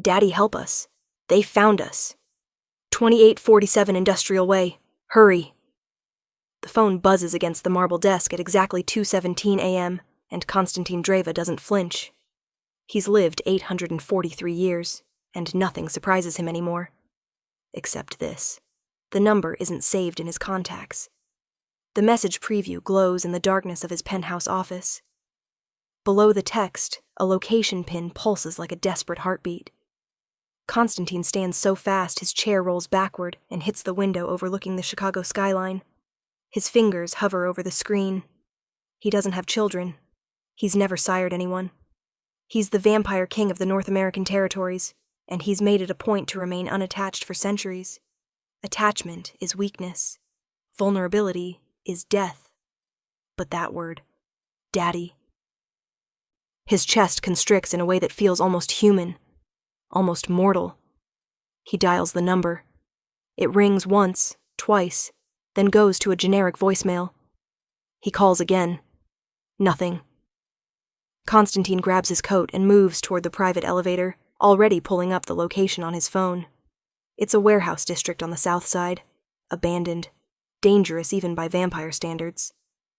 Daddy, help us. They found us. 2847 Industrial Way. Hurry. The phone buzzes against the marble desk at exactly 2:17 a.m., and Konstantin Dreva doesn't flinch. He's lived 843 years, and nothing surprises him anymore. Except this. The number isn't saved in his contacts. The message preview glows in the darkness of his penthouse office. Below the text, a location pin pulses like a desperate heartbeat. Konstantin stands so fast his chair rolls backward and hits the window overlooking the Chicago skyline. His fingers hover over the screen. He doesn't have children. He's never sired anyone. He's the vampire king of the North American territories, and he's made it a point to remain unattached for centuries. Attachment is weakness. Vulnerability is death. But that word, Daddy. His chest constricts in a way that feels almost human, almost mortal. He dials the number. It rings once, twice, then goes to a generic voicemail. He calls again. Nothing. Konstantin grabs his coat and moves toward the private elevator, already pulling up the location on his phone. It's a warehouse district on the south side, abandoned, dangerous even by vampire standards.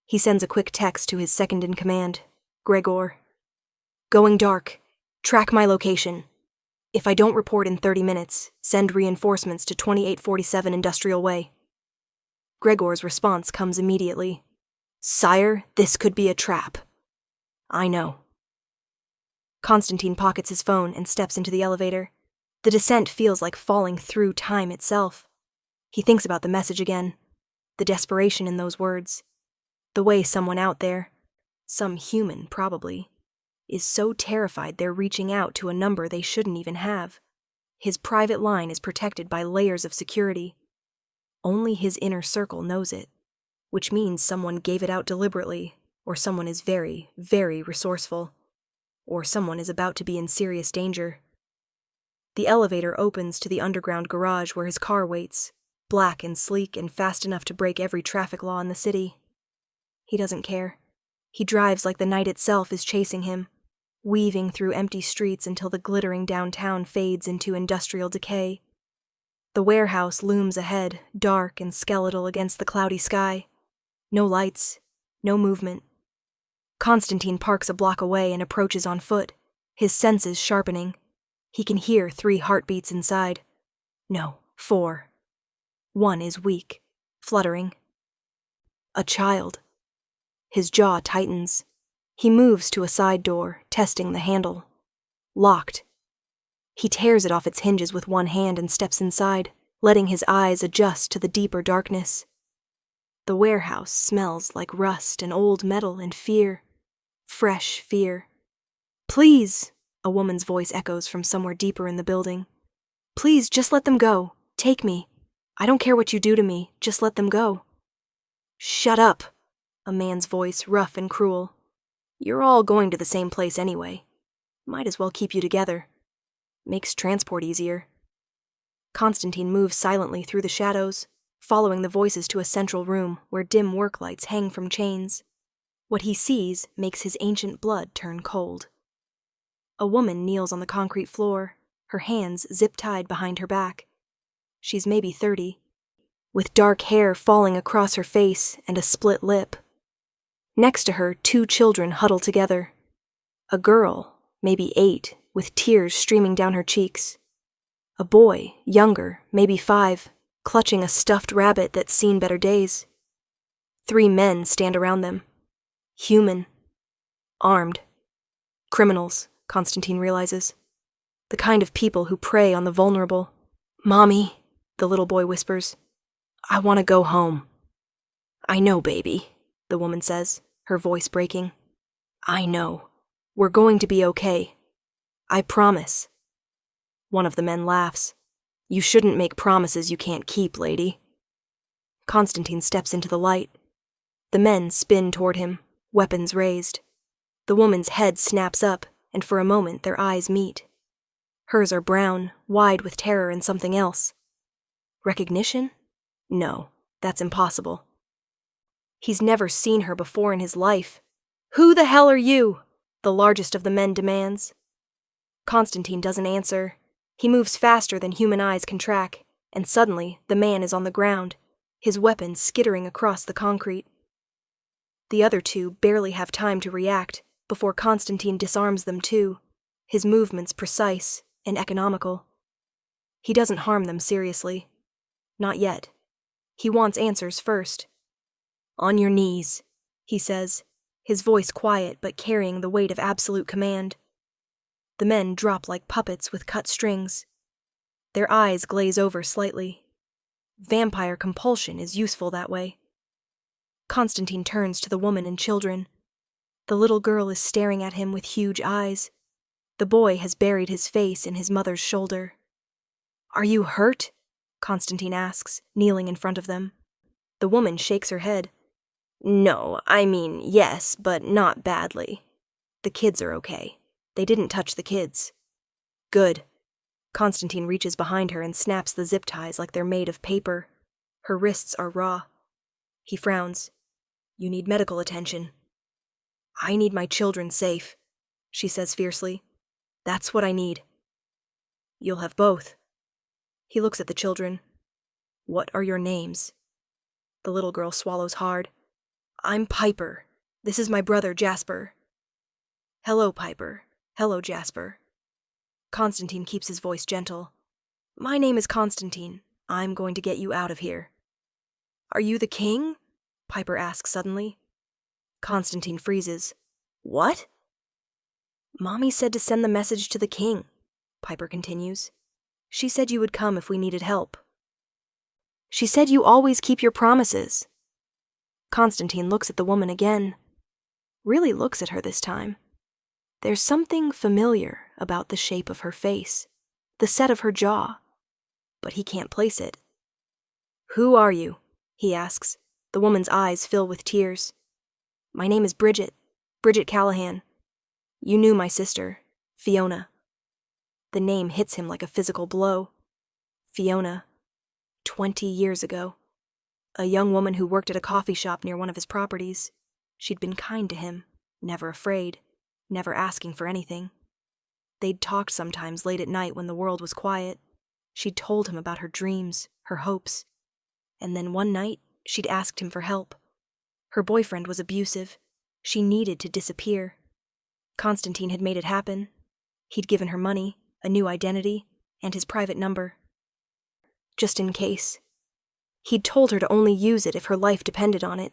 He sends a quick text to his second-in-command, Gregor. Going dark. Track my location. If I don't report in 30 minutes, send reinforcements to 2847 Industrial Way. Gregor's response comes immediately. Sire, this could be a trap. I know. Konstantin pockets his phone and steps into the elevator. The descent feels like falling through time itself. He thinks about the message again. The desperation in those words. The way someone out there, some human probably, is so terrified they're reaching out to a number they shouldn't even have. His private line is protected by layers of security. Only his inner circle knows it, which means someone gave it out deliberately, or someone is very, very resourceful, or someone is about to be in serious danger. The elevator opens to the underground garage where his car waits, black and sleek and fast enough to break every traffic law in the city. He doesn't care. He drives like the night itself is chasing him, weaving through empty streets until the glittering downtown fades into industrial decay. The warehouse looms ahead, dark and skeletal against the cloudy sky. No lights, no movement. Konstantin parks a block away and approaches on foot, his senses sharpening. He can hear 3 heartbeats inside. No, 4. One is weak, fluttering. A child. His jaw tightens. He moves to a side door, testing the handle. Locked. He tears it off its hinges with one hand and steps inside, letting his eyes adjust to the deeper darkness. The warehouse smells like rust and old metal and fear. Fresh fear. Please, a woman's voice echoes from somewhere deeper in the building. Please, just let them go. Take me. I don't care what you do to me. Just let them go. Shut up, a man's voice, rough and cruel. You're all going to the same place anyway. Might as well keep you together. Makes transport easier. Konstantin moves silently through the shadows, following the voices to a central room where dim work lights hang from chains. What he sees makes his ancient blood turn cold. A woman kneels on the concrete floor, her hands zip-tied behind her back. She's maybe 30, with dark hair falling across her face and a split lip. Next to her, 2 children huddle together. A girl, maybe 8, with tears streaming down her cheeks. A boy, younger, maybe 5, clutching a stuffed rabbit that's seen better days. 3 men stand around them. Human. Armed. Criminals, Konstantin realizes. The kind of people who prey on the vulnerable. Mommy, the little boy whispers. I want to go home. I know, baby, the woman says, her voice breaking. I know. We're going to be okay. I promise. One of the men laughs. You shouldn't make promises you can't keep, lady. Konstantin steps into the light. The men spin toward him, weapons raised. The woman's head snaps up, and for a moment their eyes meet. Hers are brown, wide with terror and something else. Recognition? No, that's impossible. He's never seen her before in his life. Who the hell are you? The largest of the men demands. Konstantin doesn't answer. He moves faster than human eyes can track, and suddenly the man is on the ground, his weapon skittering across the concrete. The other two barely have time to react before Constantine disarms them too, his movements precise and economical. He doesn't harm them seriously. Not yet. He wants answers first. "On your knees," he says, his voice quiet but carrying the weight of absolute command. The men drop like puppets with cut strings. Their eyes glaze over slightly. Vampire compulsion is useful that way. Constantine turns to the woman and children. The little girl is staring at him with huge eyes. The boy has buried his face in his mother's shoulder. "Are you hurt?" Constantine asks, kneeling in front of them. The woman shakes her head. "No, I mean, yes, but not badly. The kids are okay. They didn't touch the kids." "Good." Constantine reaches behind her and snaps the zip ties like they're made of paper. Her wrists are raw. He frowns. "You need medical attention." "I need my children safe," she says fiercely. "That's what I need." "You'll have both." He looks at the children. "What are your names?" The little girl swallows hard. "I'm Piper. This is my brother Jasper." "Hello, Piper. Hello, Jasper." Constantine keeps his voice gentle. "My name is Constantine. I'm going to get you out of here." "Are you the king?" Piper asks suddenly. Constantine freezes. "What?" "Mommy said to send the message to the king," Piper continues. "She said you would come if we needed help. She said you always keep your promises." Constantine looks at the woman again. Really looks at her this time. There's something familiar about the shape of her face, the set of her jaw, but he can't place it. "Who are you?" he asks. The woman's eyes fill with tears. "My name is Bridget Callahan. You knew my sister, Fiona." The name hits him like a physical blow. Fiona. 20 years ago. A young woman who worked at a coffee shop near one of his properties. She'd been kind to him, never afraid, never asking for anything. They'd talked sometimes late at night when the world was quiet. She'd told him about her dreams, her hopes. And then one night, she'd asked him for help. Her boyfriend was abusive. She needed to disappear. Constantine had made it happen. He'd given her money, a new identity, and his private number. Just in case. He'd told her to only use it if her life depended on it.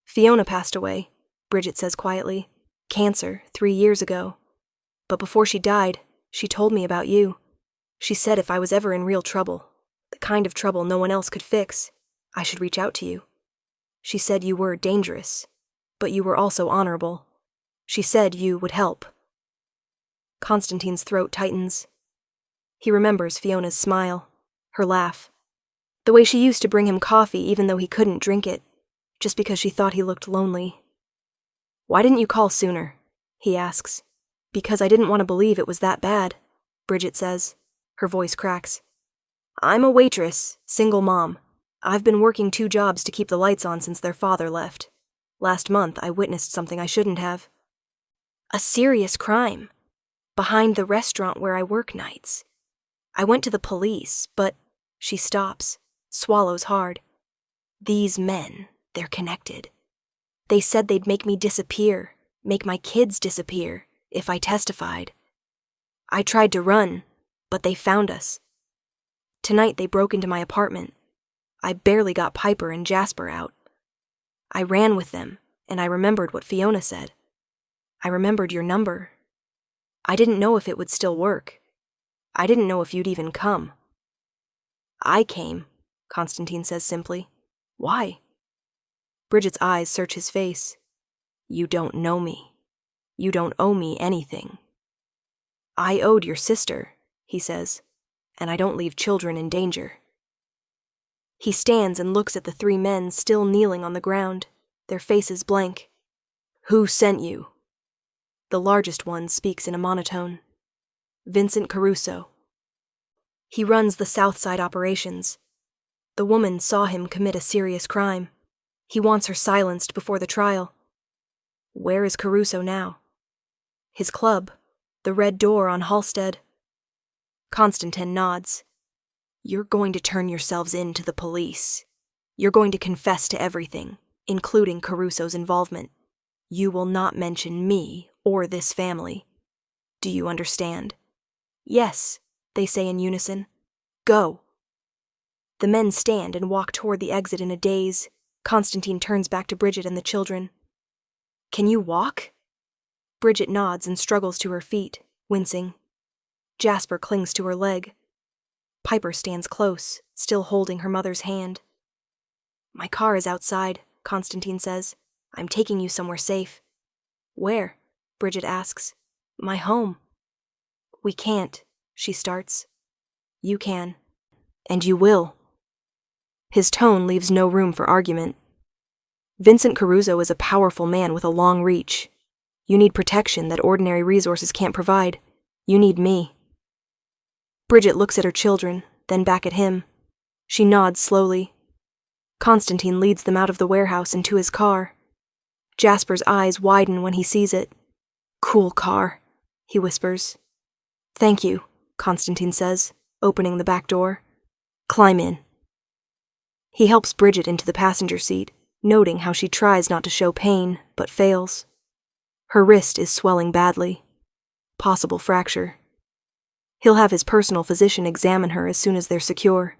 "Fiona passed away," Bridget says quietly. "Cancer, 3 years ago. But before she died, she told me about you. She said if I was ever in real trouble, the kind of trouble no one else could fix, I should reach out to you. She said you were dangerous, but you were also honorable. She said you would help." Constantine's throat tightens. He remembers Fiona's smile, her laugh, the way she used to bring him coffee even though he couldn't drink it, just because she thought he looked lonely. "Why didn't you call sooner?" he asks. "Because I didn't want to believe it was that bad," Bridget says. Her voice cracks. "I'm a waitress, single mom. I've been working 2 jobs to keep the lights on since their father left. Last month, I witnessed something I shouldn't have. A serious crime. Behind the restaurant where I work nights. I went to the police, but..." She stops, swallows hard. "These men, they're connected. They said they'd make me disappear, make my kids disappear, if I testified. I tried to run, but they found us. Tonight they broke into my apartment. I barely got Piper and Jasper out. I ran with them, and I remembered what Fiona said. I remembered your number. I didn't know if it would still work. I didn't know if you'd even come." "I came," Constantine says simply. "Why?" Bridget's eyes search his face. "You don't know me. You don't owe me anything." "I owed your sister," he says, "and I don't leave children in danger." He stands and looks at the 3 men still kneeling on the ground, their faces blank. "Who sent you?" The largest one speaks in a monotone. "Vincent Caruso. He runs the Southside operations. The woman saw him commit a serious crime. He wants her silenced before the trial." "Where is Caruso now?" "His club, the Red Door on Halstead." Constantine nods. You're going to turn yourselves in to the police. You're going to confess to everything, including Caruso's involvement. You will not mention me or this family. Do you understand? Yes, they say in unison. Go. The men stand and walk toward the exit in a daze. Constantine turns back to Bridget and the children. Can you walk? Bridget nods and struggles to her feet, wincing. Jasper clings to her leg. Piper stands close, still holding her mother's hand. My car is outside, Constantine says. I'm taking you somewhere safe. Where? Bridget asks. My home. We can't, she starts. You can. And you will. His tone leaves no room for argument. Vincent Caruso is a powerful man with a long reach. You need protection that ordinary resources can't provide. You need me. Bridget looks at her children, then back at him. She nods slowly. Constantine leads them out of the warehouse and to his car. Jasper's eyes widen when he sees it. Cool car, he whispers. Thank you, Constantine says, opening the back door. Climb in. He helps Bridget into the passenger seat, noting how she tries not to show pain, but fails. Her wrist is swelling badly. Possible fracture. He'll have his personal physician examine her as soon as they're secure.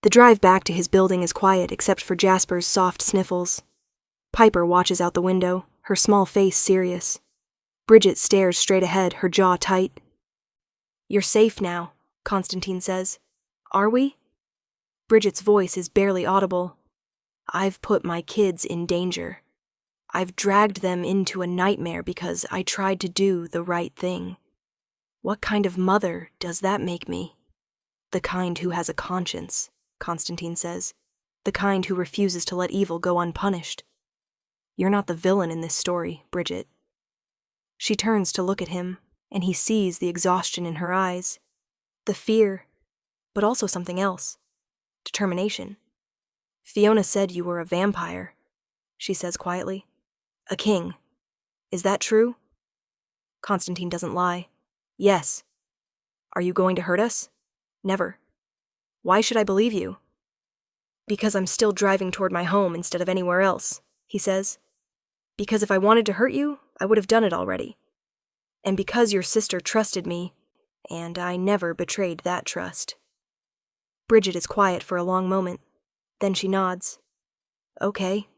The drive back to his building is quiet except for Jasper's soft sniffles. Piper watches out the window, her small face serious. Bridget stares straight ahead, her jaw tight. You're safe now, Constantine says. Are we? Bridget's voice is barely audible. I've put my kids in danger. I've dragged them into a nightmare because I tried to do the right thing. What kind of mother does that make me? The kind who has a conscience, Constantine says. The kind who refuses to let evil go unpunished. You're not the villain in this story, Bridget. She turns to look at him, and he sees the exhaustion in her eyes. The fear, but also something else. Determination. Fiona said you were a vampire, she says quietly. A king. Is that true? Constantine doesn't lie. Yes. Are you going to hurt us? Never. Why should I believe you? Because I'm still driving toward my home instead of anywhere else, he says. Because if I wanted to hurt you, I would have done it already. And because your sister trusted me, and I never betrayed that trust. Bridget is quiet for a long moment. Then she nods. Okay.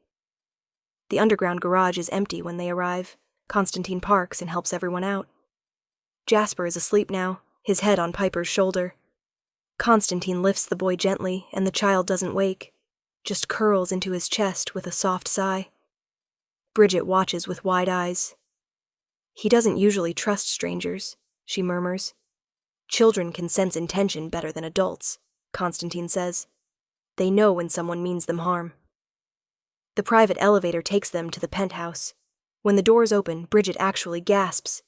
The underground garage is empty when they arrive. Constantine parks and helps everyone out. Jasper is asleep now, his head on Piper's shoulder. Constantine lifts the boy gently, and the child doesn't wake, just curls into his chest with a soft sigh. Bridget watches with wide eyes. He doesn't usually trust strangers, she murmurs. Children can sense intention better than adults, Constantine says. They know when someone means them harm. The private elevator takes them to the penthouse. When the doors open, Bridget actually gasps.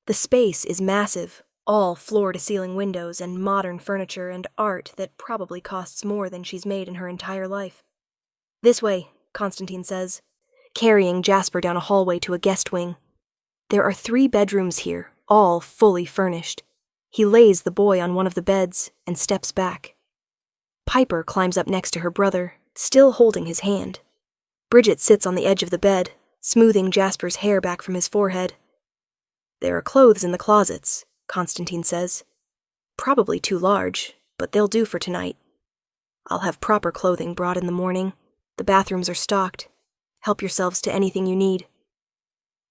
The space is massive, all floor-to-ceiling windows and modern furniture and art that probably costs more than she's made in her entire life. This way, Constantine says, carrying Jasper down a hallway to a guest wing. There are 3 bedrooms here, all fully furnished. He lays the boy on one of the beds and steps back. Piper climbs up next to her brother, still holding his hand. Bridget sits on the edge of the bed, smoothing Jasper's hair back from his forehead. There are clothes in the closets, Constantine says. Probably too large, but they'll do for tonight. I'll have proper clothing brought in the morning. The bathrooms are stocked. Help yourselves to anything you need.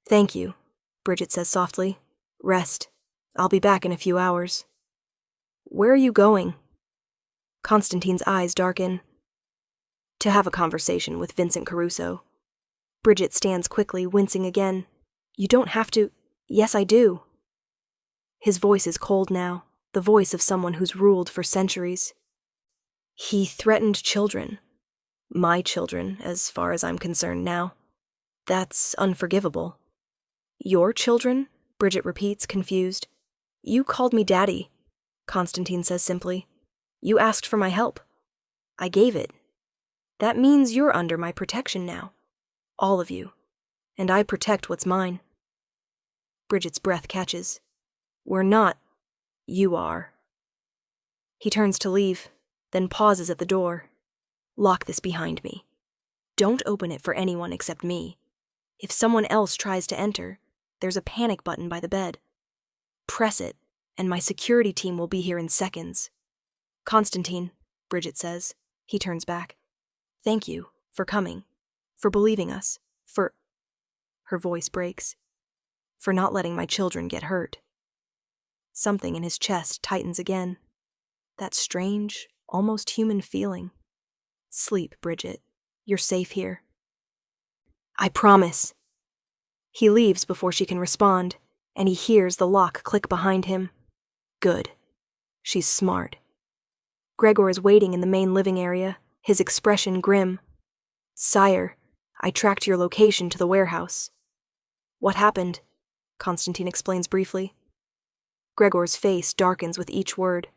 Thank you, Bridget says softly. Rest. I'll be back in a few hours. Where are you going? Constantine's eyes darken. To have a conversation with Vincent Caruso. Bridget stands quickly, wincing again. You don't have to. Yes, I do. His voice is cold now, the voice of someone who's ruled for centuries. He threatened children. My children, as far as I'm concerned now. That's unforgivable. Your children? Bridget repeats, confused. You called me Daddy, Constantine says simply. You asked for my help. I gave it. That means you're under my protection now. All of you. And I protect what's mine. Bridget's breath catches. We're not. You are. He turns to leave, then pauses at the door. Lock this behind me. Don't open it for anyone except me. If someone else tries to enter, there's a panic button by the bed. Press it, and my security team will be here in seconds. Constantine, Bridget says. He turns back. Thank you for coming, for believing us, for... Her voice breaks. For not letting my children get hurt. Something in his chest tightens again. That strange, almost human feeling. Sleep, Bridget. You're safe here. I promise. He leaves before she can respond, and he hears the lock click behind him. Good. She's smart. Gregor is waiting in the main living area, his expression grim. Sire, I tracked your location to the warehouse. What happened? Constantine explains briefly. Gregor's face darkens with each word.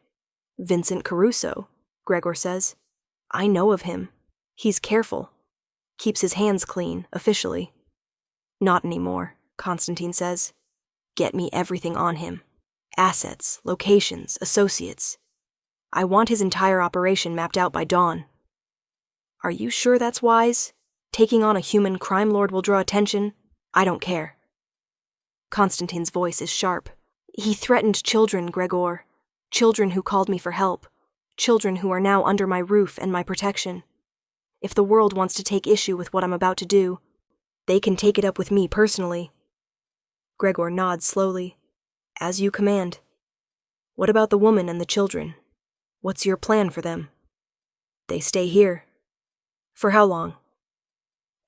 Vincent Caruso, Gregor says. I know of him. He's careful. Keeps his hands clean, officially. Not anymore, Constantine says. Get me everything on him. Assets, locations, associates. I want his entire operation mapped out by dawn. Are you sure that's wise? Taking on a human crime lord will draw attention? I don't care. Constantine's voice is sharp. He threatened children, Gregor. Children who called me for help. Children who are now under my roof and my protection. If the world wants to take issue with what I'm about to do, they can take it up with me personally. Gregor nods slowly. As you command. What about the woman and the children? What's your plan for them? They stay here. For how long?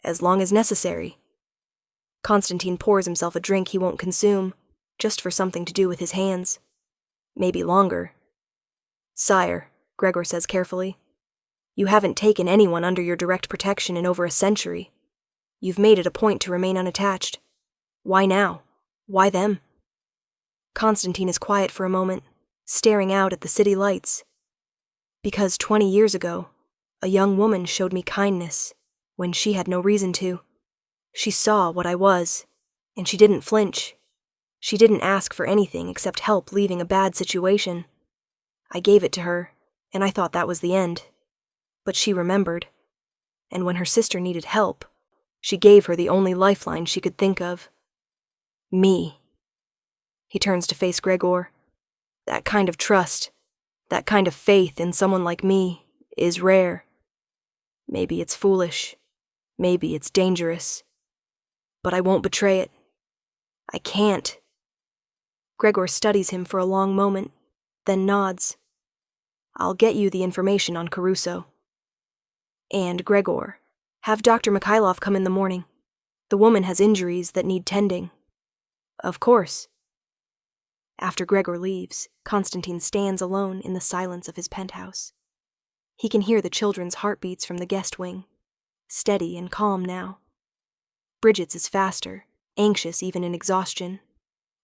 As long as necessary. Constantine pours himself a drink he won't consume, just for something to do with his hands. Maybe longer. Sire, Gregor says carefully, you haven't taken anyone under your direct protection in over a century. You've made it a point to remain unattached. Why now? Why them? Constantine is quiet for a moment, staring out at the city lights. Because 20 years ago, a young woman showed me kindness when she had no reason to. She saw what I was, and she didn't flinch. She didn't ask for anything except help leaving a bad situation. I gave it to her, and I thought that was the end. But she remembered, and when her sister needed help, she gave her the only lifeline she could think of. Me. He turns to face Gregor. That kind of trust, that kind of faith in someone like me, is rare. Maybe it's foolish. Maybe it's dangerous. But I won't betray it. I can't. Gregor studies him for a long moment, then nods. I'll get you the information on Caruso. And, Gregor, have Dr. Mikhailov come in the morning. The woman has injuries that need tending. Of course. After Gregor leaves, Constantine stands alone in the silence of his penthouse. He can hear the children's heartbeats from the guest wing, steady and calm now. Bridget's is faster, anxious even in exhaustion.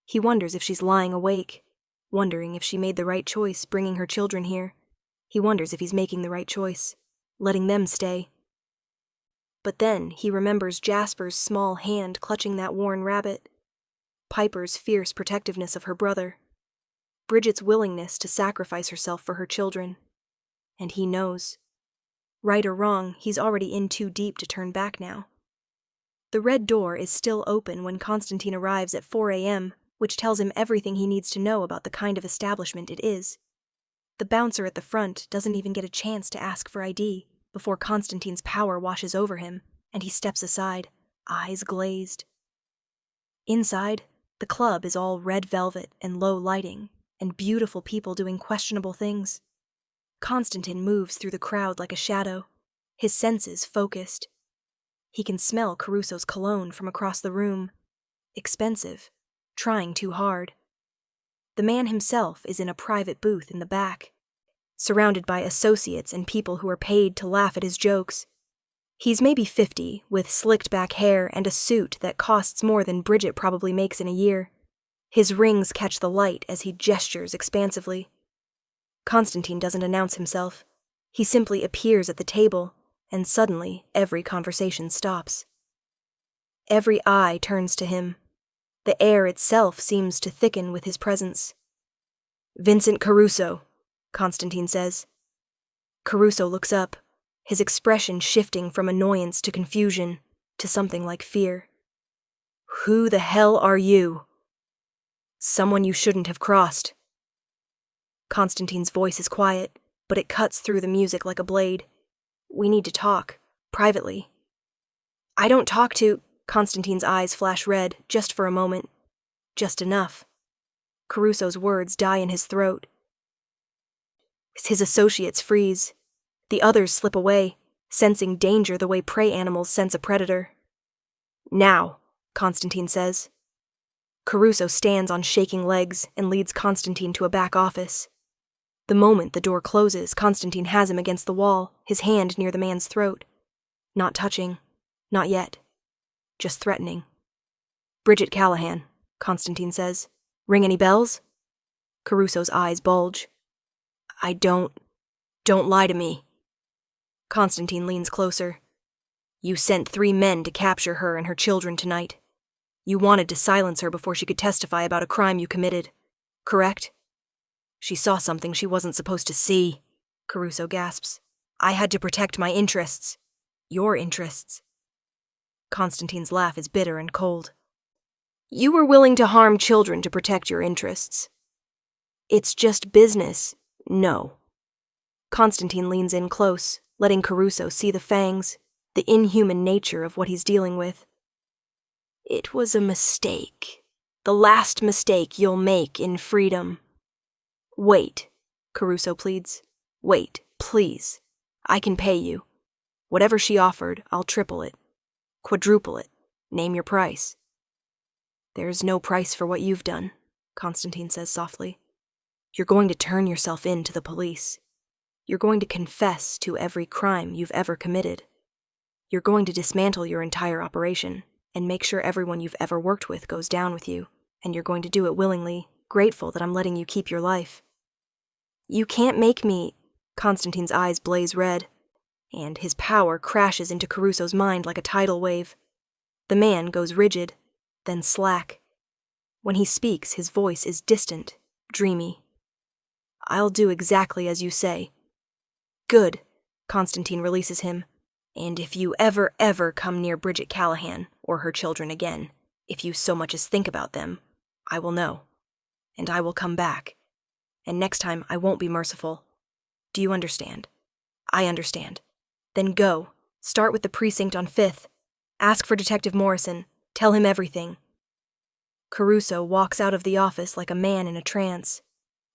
He wonders if she's lying awake, wondering if she made the right choice bringing her children here. He wonders if he's making the right choice, letting them stay. But then he remembers Jasper's small hand clutching that worn rabbit, Piper's fierce protectiveness of her brother, Bridget's willingness to sacrifice herself for her children. And he knows. Right or wrong, he's already in too deep to turn back now. The red door is still open when Constantine arrives at 4 a.m., which tells him everything he needs to know about the kind of establishment it is. The bouncer at the front doesn't even get a chance to ask for ID before Constantine's power washes over him, and he steps aside, eyes glazed. Inside, the club is all red velvet and low lighting, and beautiful people doing questionable things. Constantine moves through the crowd like a shadow, his senses focused. He can smell Caruso's cologne from across the room. Expensive, trying too hard. The man himself is in a private booth in the back, surrounded by associates and people who are paid to laugh at his jokes. He's maybe 50, with slicked back hair and a suit that costs more than Bridget probably makes in a year. His rings catch the light as he gestures expansively. Constantine doesn't announce himself. He simply appears at the table, and suddenly every conversation stops. Every eye turns to him. The air itself seems to thicken with his presence. Vincent Caruso, Constantine says. Caruso looks up, his expression shifting from annoyance to confusion to something like fear. Who the hell are you? Someone you shouldn't have crossed. Constantine's voice is quiet, but it cuts through the music like a blade. We need to talk, privately. I don't talk to... Constantine's eyes flash red, just for a moment. Just enough. Caruso's words die in his throat. His associates freeze. The others slip away, sensing danger the way prey animals sense a predator. Now, Constantine says. Caruso stands on shaking legs and leads Constantine to a back office. The moment the door closes, Constantine has him against the wall, his hand near the man's throat. Not touching. Not yet. Just threatening. Bridget Callahan, Constantine says. Ring any bells? Caruso's eyes bulge. Don't lie to me. Constantine leans closer. You sent 3 men to capture her and her children tonight. You wanted to silence her before she could testify about a crime you committed, correct? She saw something she wasn't supposed to see, Caruso gasps. I had to protect my interests. Your interests. Constantine's laugh is bitter and cold. You were willing to harm children to protect your interests. It's just business. No. Constantine leans in close, letting Caruso see the fangs, the inhuman nature of what he's dealing with. It was a mistake. The last mistake you'll make in freedom. Wait, Caruso pleads. Wait, please. I can pay you. Whatever she offered, I'll triple it. Quadruple it. Name your price. There's no price for what you've done, Constantine says softly. You're going to turn yourself in to the police. You're going to confess to every crime you've ever committed. You're going to dismantle your entire operation and make sure everyone you've ever worked with goes down with you, and you're going to do it willingly, grateful that I'm letting you keep your life. You can't make me... Constantine's eyes blaze red, and his power crashes into Caruso's mind like a tidal wave. The man goes rigid, then slack. When he speaks, his voice is distant, dreamy. I'll do exactly as you say. Good, Constantine releases him. And if you ever come near Bridget Callahan or her children again, if you so much as think about them, I will know. And I will come back. And next time I won't be merciful. Do you understand? I understand. Then go. Start with the precinct on 5th. Ask for Detective Morrison. Tell him everything. Caruso walks out of the office like a man in a trance.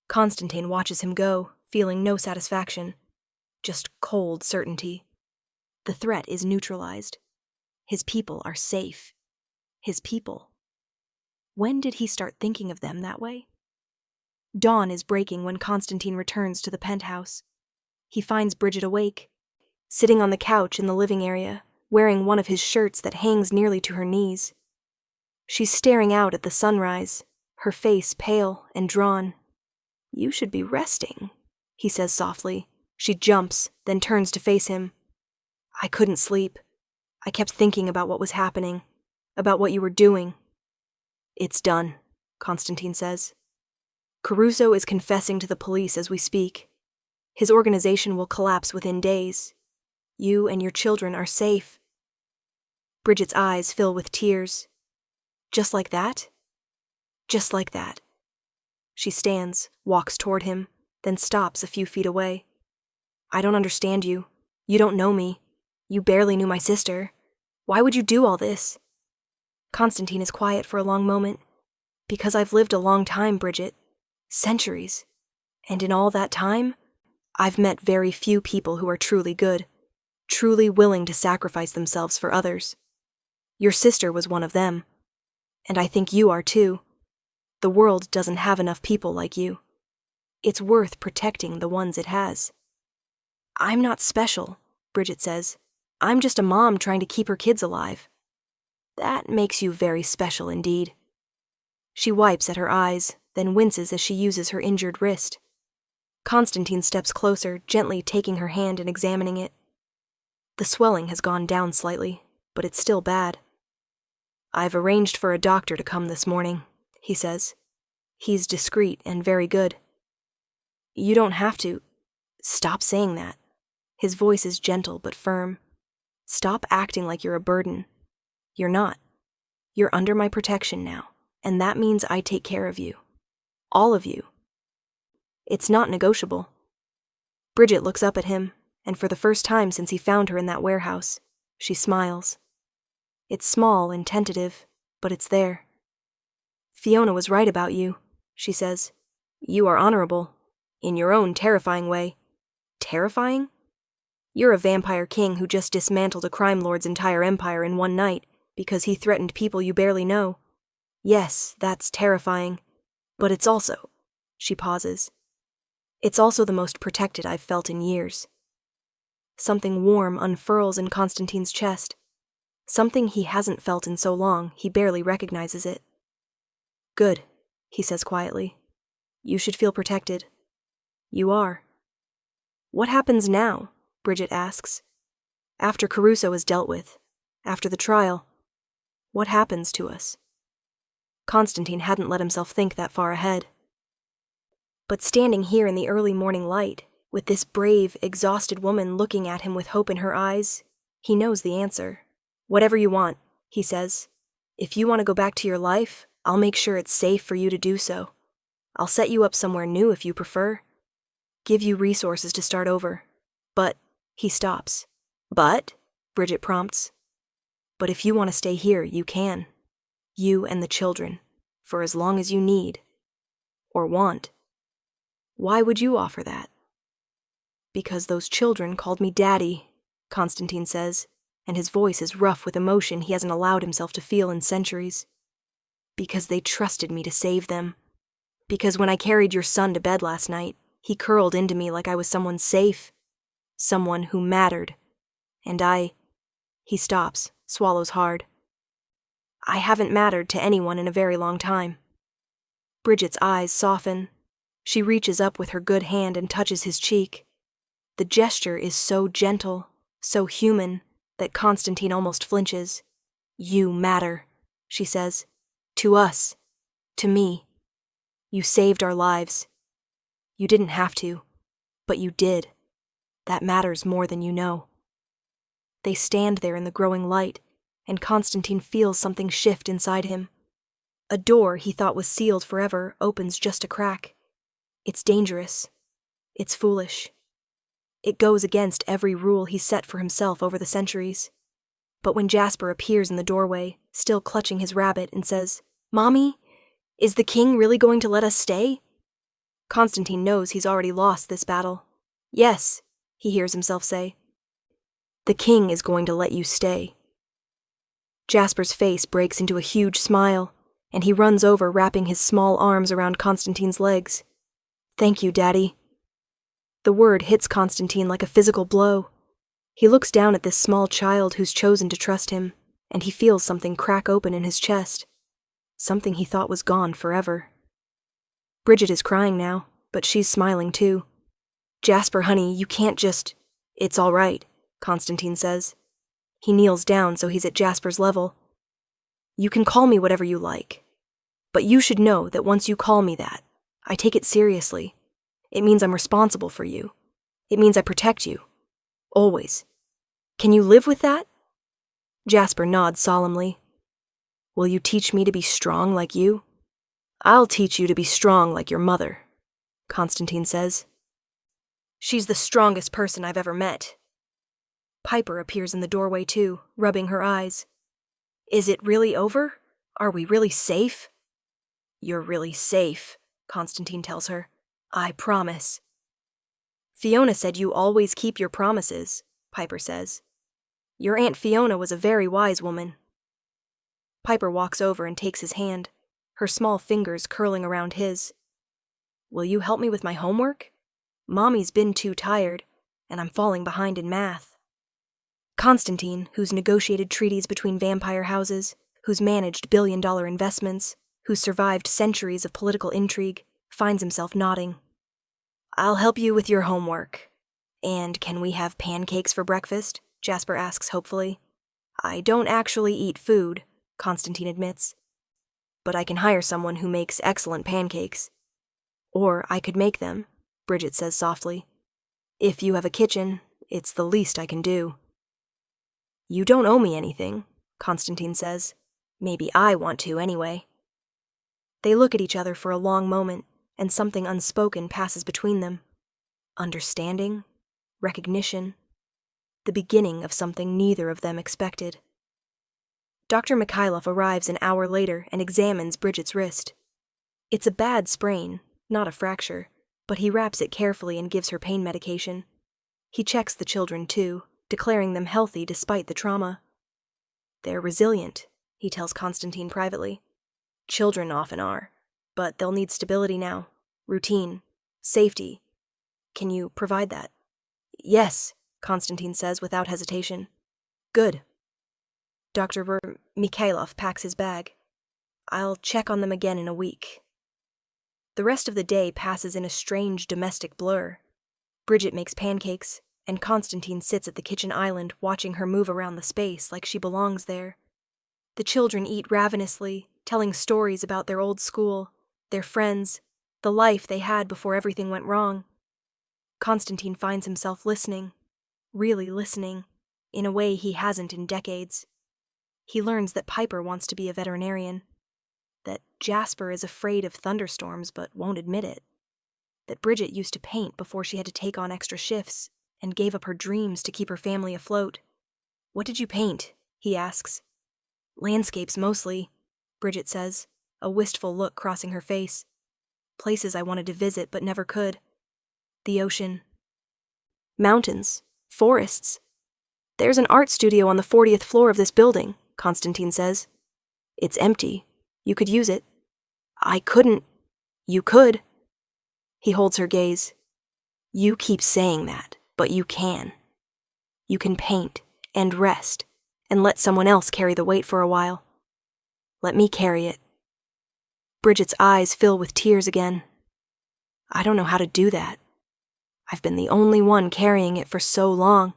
Constantine watches him go, feeling no satisfaction. Just cold certainty. The threat is neutralized. His people are safe. His people. When did he start thinking of them that way? Dawn is breaking when Constantine returns to the penthouse. He finds Bridget awake, sitting on the couch in the living area, wearing one of his shirts that hangs nearly to her knees. She's staring out at the sunrise, her face pale and drawn. You should be resting, he says softly. She jumps, then turns to face him. I couldn't sleep. I kept thinking about what was happening, about what you were doing. It's done, Constantine says. Caruso is confessing to the police as we speak. His organization will collapse within days. You and your children are safe. Bridget's eyes fill with tears. Just like that? Just like that. She stands, walks toward him, then stops a few feet away. I don't understand you. You don't know me. You barely knew my sister. Why would you do all this? Constantine is quiet for a long moment. Because I've lived a long time, Bridget. Centuries. And in all that time, I've met very few people who are truly good, truly willing to sacrifice themselves for others. Your sister was one of them. And I think you are too. The world doesn't have enough people like you. It's worth protecting the ones it has. I'm not special, Bridget says. I'm just a mom trying to keep her kids alive. That makes you very special indeed. She wipes at her eyes, then winces as she uses her injured wrist. Constantine steps closer, gently taking her hand and examining it. The swelling has gone down slightly, but it's still bad. I've arranged for a doctor to come this morning, he says. He's discreet and very good. You don't have to. Stop saying that. His voice is gentle but firm. Stop acting like you're a burden. You're not. You're under my protection now, and that means I take care of you. All of you. It's not negotiable. Bridget looks up at him, and for the first time since he found her in that warehouse, she smiles. It's small and tentative, but it's there. Fiona was right about you, she says. You are honorable, in your own terrifying way. Terrifying? You're a vampire king who just dismantled a crime lord's entire empire in one night because he threatened people you barely know. Yes, that's terrifying. But it's also, she pauses, it's also the most protected I've felt in years. Something warm unfurls in Constantine's chest. Something he hasn't felt in so long, he barely recognizes it. Good, he says quietly. You should feel protected. You are. What happens now? Bridget asks. After Caruso is dealt with, after the trial, what happens to us? Constantine hadn't let himself think that far ahead. But standing here in the early morning light, with this brave, exhausted woman looking at him with hope in her eyes, he knows the answer. Whatever you want, he says. If you want to go back to your life, I'll make sure it's safe for you to do so. I'll set you up somewhere new if you prefer. Give you resources to start over. But, he stops. But? Bridget prompts. But if you want to stay here, you can. You and the children, for as long as you need. Or want. Why would you offer that? Because those children called me Daddy, Constantine says, and his voice is rough with emotion he hasn't allowed himself to feel in centuries. Because they trusted me to save them. Because when I carried your son to bed last night, he curled into me like I was someone safe, someone who mattered. And he stops, swallows hard. I haven't mattered to anyone in a very long time. Bridget's eyes soften. She reaches up with her good hand and touches his cheek. The gesture is so gentle, so human, that Constantine almost flinches. You matter, she says. To us. To me. You saved our lives. You didn't have to, but you did. That matters more than you know. They stand there in the growing light, and Constantine feels something shift inside him. A door he thought was sealed forever opens just a crack. It's dangerous. It's foolish. It goes against every rule he set for himself over the centuries. But when Jasper appears in the doorway, still clutching his rabbit, and says, Mommy, is the king really going to let us stay? Constantine knows he's already lost this battle. Yes, he hears himself say. The king is going to let you stay. Jasper's face breaks into a huge smile, and he runs over, wrapping his small arms around Constantine's legs. Thank you, Daddy. The word hits Constantine like a physical blow. He looks down at this small child who's chosen to trust him, and he feels something crack open in his chest. Something he thought was gone forever. Bridget is crying now, but she's smiling too. Jasper, honey, you can't just... It's all right, Constantine says. He kneels down so he's at Jasper's level. You can call me whatever you like. But you should know that once you call me that, I take it seriously. It means I'm responsible for you. It means I protect you. Always. Can you live with that? Jasper nods solemnly. Will you teach me to be strong like you? I'll teach you to be strong like your mother, Constantine says. She's the strongest person I've ever met. Piper appears in the doorway too, rubbing her eyes. Is it really over? Are we really safe? You're really safe, Constantine tells her. I promise. Fiona said you always keep your promises, Piper says. Your Aunt Fiona was a very wise woman. Piper walks over and takes his hand, her small fingers curling around his. Will you help me with my homework? Mommy's been too tired, and I'm falling behind in math. Constantine, who's negotiated treaties between vampire houses, who's managed billion-dollar investments, who's survived centuries of political intrigue, finds himself nodding. I'll help you with your homework. And can we have pancakes for breakfast? Jasper asks hopefully. I don't actually eat food, Constantine admits. But I can hire someone who makes excellent pancakes. Or I could make them, Bridget says softly. If you have a kitchen, it's the least I can do. You don't owe me anything, Constantine says. Maybe I want to, anyway. They look at each other for a long moment, and something unspoken passes between them. Understanding, recognition, the beginning of something neither of them expected. Dr. Mikhailov arrives an hour later and examines Bridget's wrist. It's a bad sprain, not a fracture, but he wraps it carefully and gives her pain medication. He checks the children, too, declaring them healthy despite the trauma. They're resilient, he tells Constantine privately. Children often are, but they'll need stability now, routine, safety. Can you provide that? Yes, Constantine says without hesitation. Good. Dr. Mikhailov packs his bag. I'll check on them again in a week. The rest of the day passes in a strange domestic blur. Bridget makes pancakes, and Constantine sits at the kitchen island watching her move around the space like she belongs there. The children eat ravenously, telling stories about their old school, their friends, the life they had before everything went wrong. Constantine finds himself listening, really listening, in a way he hasn't in decades. He learns that Piper wants to be a veterinarian, that Jasper is afraid of thunderstorms but won't admit it, that Bridget used to paint before she had to take on extra shifts and gave up her dreams to keep her family afloat. What did you paint? He asks. Landscapes mostly, Bridget says, a wistful look crossing her face. Places I wanted to visit but never could. The ocean. Mountains. Forests. There's an art studio on the 40th floor of this building, Constantine says. It's empty. You could use it. I couldn't. You could. He holds her gaze. You keep saying that, but you can. You can paint and rest and let someone else carry the weight for a while. Let me carry it. Bridget's eyes fill with tears again. I don't know how to do that. I've been the only one carrying it for so long.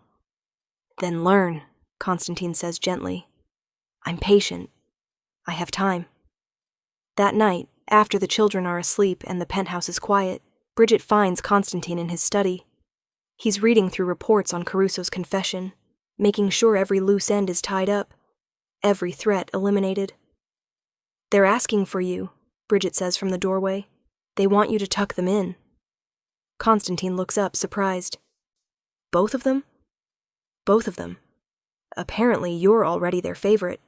Then learn, Constantine says gently. I'm patient. I have time. That night, after the children are asleep and the penthouse is quiet, Bridget finds Constantine in his study. He's reading through reports on Caruso's confession, making sure every loose end is tied up, every threat eliminated. They're asking for you, Bridget says from the doorway. They want you to tuck them in. Constantine looks up, surprised. Both of them? Both of them. Apparently you're already their favorite.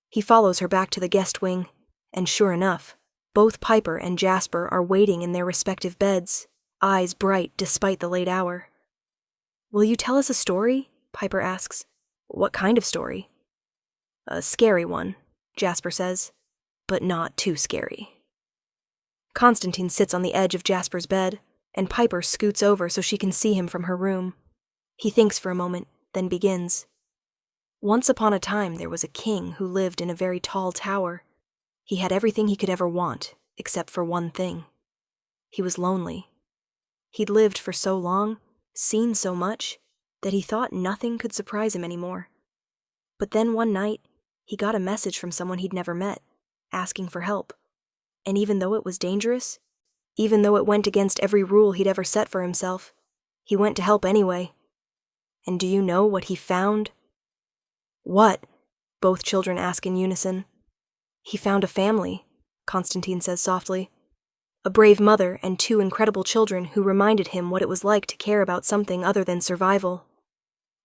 He follows her back to the guest wing, and sure enough, both Piper and Jasper are waiting in their respective beds, eyes bright despite the late hour. Will you tell us a story? Piper asks. What kind of story? A scary one, Jasper says, but not too scary. Constantine sits on the edge of Jasper's bed, and Piper scoots over so she can see him from her room. He thinks for a moment, then begins. Once upon a time there was a king who lived in a very tall tower. He had everything he could ever want, except for one thing. He was lonely. He'd lived for so long, seen so much, that he thought nothing could surprise him anymore. But then one night, he got a message from someone he'd never met, asking for help. And even though it was dangerous, even though it went against every rule he'd ever set for himself, he went to help anyway. And do you know what he found? What? Both children ask in unison. He found a family, Constantine says softly. A brave mother and two incredible children who reminded him what it was like to care about something other than survival.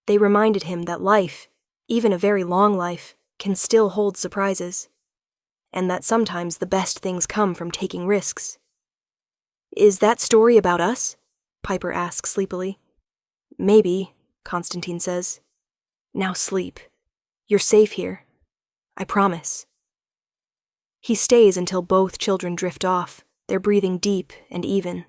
They reminded him that life, even a very long life, can still hold surprises, and that sometimes the best things come from taking risks. Is that story about us? Piper asks sleepily. Maybe, Constantine says. Now sleep. You're safe here. I promise. He stays until both children drift off, their breathing deep and even.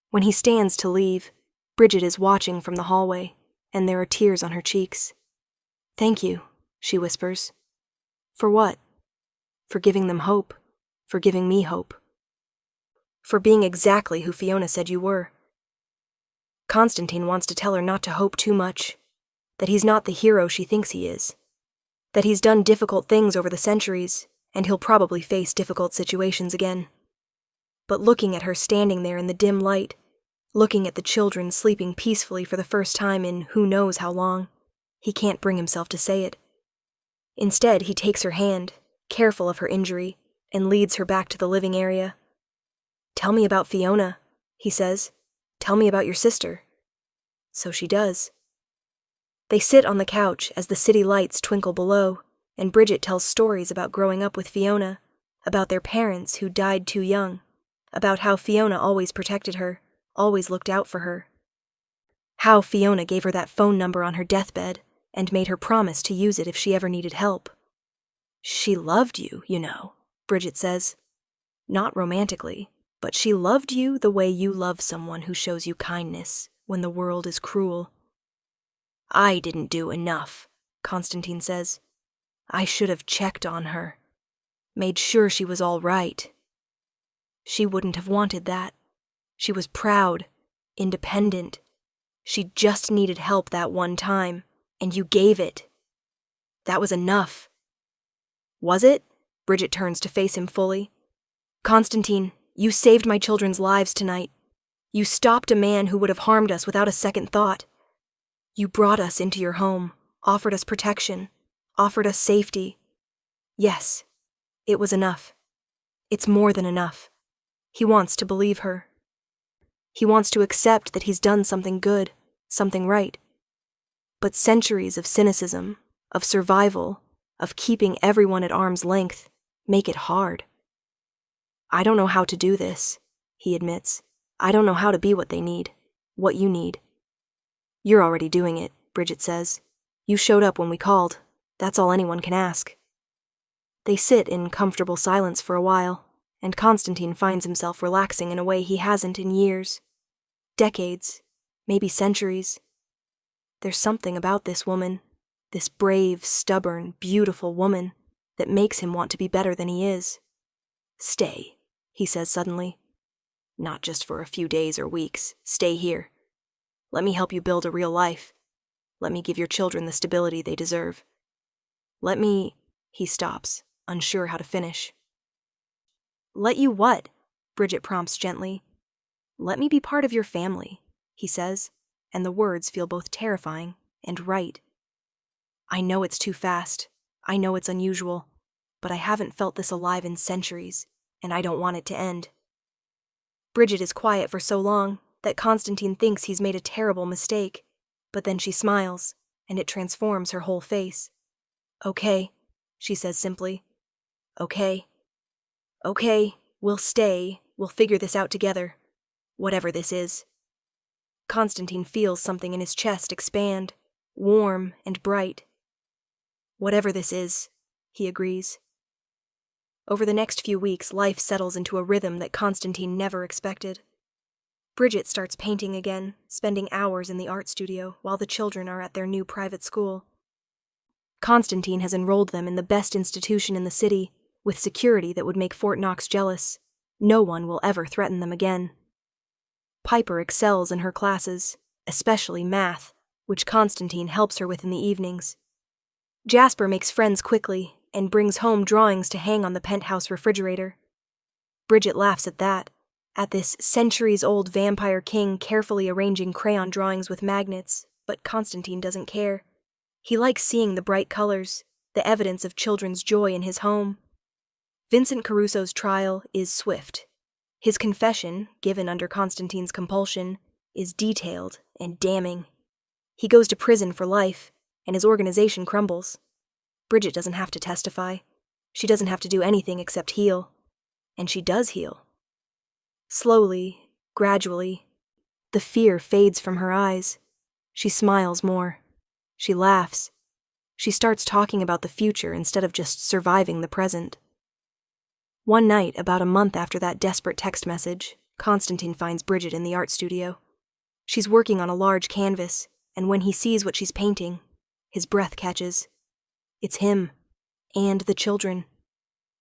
When he stands to leave, Bridget is watching from the hallway, and there are tears on her cheeks. Thank you, she whispers. For what? For giving them hope. For giving me hope. For being exactly who Fiona said you were. Constantine wants to tell her not to hope too much, that he's not the hero she thinks he is, that he's done difficult things over the centuries, and he'll probably face difficult situations again. But looking at her standing there in the dim light, looking at the children sleeping peacefully for the first time in who knows how long, he can't bring himself to say it. Instead, he takes her hand, careful of her injury, and leads her back to the living area. "Tell me about Fiona," he says. "Tell me about your sister." So she does. They sit on the couch as the city lights twinkle below, and Bridget tells stories about growing up with Fiona, about their parents who died too young, about how Fiona always protected her, always looked out for her. How Fiona gave her that phone number on her deathbed and made her promise to use it if she ever needed help. "She loved you, you know," Bridget says. "Not romantically, but she loved you the way you love someone who shows you kindness when the world is cruel." "I didn't do enough," Constantine says. "I should have checked on her, made sure she was all right." "She wouldn't have wanted that. She was proud, independent. She just needed help that one time, and you gave it. That was enough." "Was it?" Bridget turns to face him fully. "Constantine, you saved my children's lives tonight. You stopped a man who would have harmed us without a second thought. You brought us into your home, offered us protection, offered us safety. Yes, it was enough. It's more than enough." He wants to believe her. He wants to accept that he's done something good, something right. But centuries of cynicism, of survival, of keeping everyone at arm's length, make it hard. "I don't know how to do this," he admits. "I don't know how to be what they need, what you need." "You're already doing it," Bridget says. "You showed up when we called. That's all anyone can ask." They sit in comfortable silence for a while, and Constantine finds himself relaxing in a way he hasn't in years. Decades, maybe centuries. There's something about this woman, this brave, stubborn, beautiful woman, that makes him want to be better than he is. "Stay," he says suddenly. "Not just for a few days or weeks. Stay here. Let me help you build a real life. Let me give your children the stability they deserve. Let me—" He stops, unsure how to finish. "Let you what?" Bridget prompts gently. "Let me be part of your family," he says, and the words feel both terrifying and right. "I know it's too fast. I know it's unusual. But I haven't felt this alive in centuries, and I don't want it to end." Bridget is quiet for so long that Constantine thinks he's made a terrible mistake, but then she smiles, and it transforms her whole face. "Okay," she says simply. "Okay. Okay, we'll stay, we'll figure this out together. Whatever this is." Constantine feels something in his chest expand, warm and bright. "Whatever this is," he agrees. Over the next few weeks, life settles into a rhythm that Constantine never expected. Bridget starts painting again, spending hours in the art studio while the children are at their new private school. Constantine has enrolled them in the best institution in the city, with security that would make Fort Knox jealous. No one will ever threaten them again. Piper excels in her classes, especially math, which Constantine helps her with in the evenings. Jasper makes friends quickly and brings home drawings to hang on the penthouse refrigerator. Bridget laughs at that, at this centuries-old vampire king carefully arranging crayon drawings with magnets, but Constantine doesn't care. He likes seeing the bright colors, the evidence of children's joy in his home. Vincent Caruso's trial is swift. His confession, given under Constantine's compulsion, is detailed and damning. He goes to prison for life, and his organization crumbles. Bridget doesn't have to testify. She doesn't have to do anything except heal. And she does heal. Slowly, gradually, the fear fades from her eyes. She smiles more. She laughs. She starts talking about the future instead of just surviving the present. One night, about a month after that desperate text message, Constantine finds Bridget in the art studio. She's working on a large canvas, and when he sees what she's painting, his breath catches. It's him, and the children.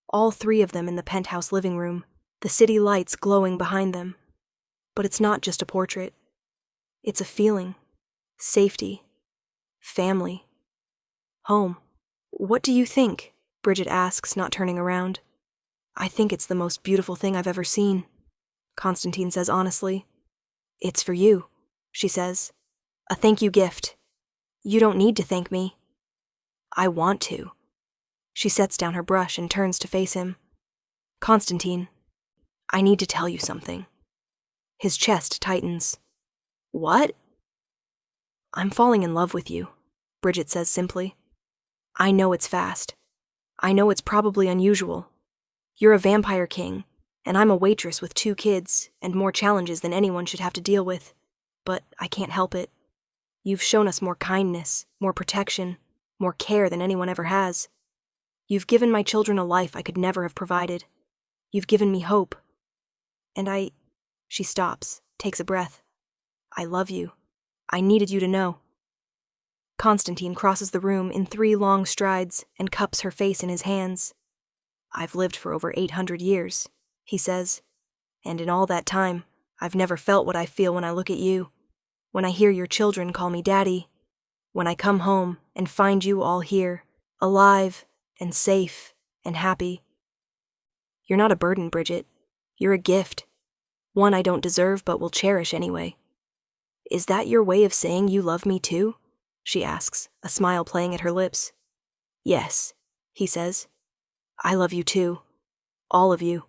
All three of them in the penthouse living room, the city lights glowing behind them. But it's not just a portrait. It's a feeling. Safety. Family. Home. "What do you think?" Bridget asks, not turning around. "I think it's the most beautiful thing I've ever seen." Constantine says honestly. It's for you, she says. A thank you gift. You don't need to thank me. I want to. She sets down her brush and turns to face him. Constantine, I need to tell you something. His chest tightens. What? I'm falling in love with you, Bridget says simply. I know it's fast. I know it's probably unusual. You're a vampire king, and I'm a waitress with 2 kids and more challenges than anyone should have to deal with. But I can't help it. You've shown us more kindness, more protection, more care than anyone ever has. You've given my children a life I could never have provided. You've given me hope. And She stops, takes a breath. I love you. I needed you to know. Constantine crosses the room in 3 long strides and cups her face in his hands. I've lived for over 800 years, he says, and in all that time, I've never felt what I feel when I look at you, when I hear your children call me Daddy, when I come home and find you all here, alive and safe and happy. You're not a burden, Bridget. You're a gift. One I don't deserve but will cherish anyway. Is that your way of saying you love me too? She asks, a smile playing at her lips. Yes, he says. I love you too. All of you.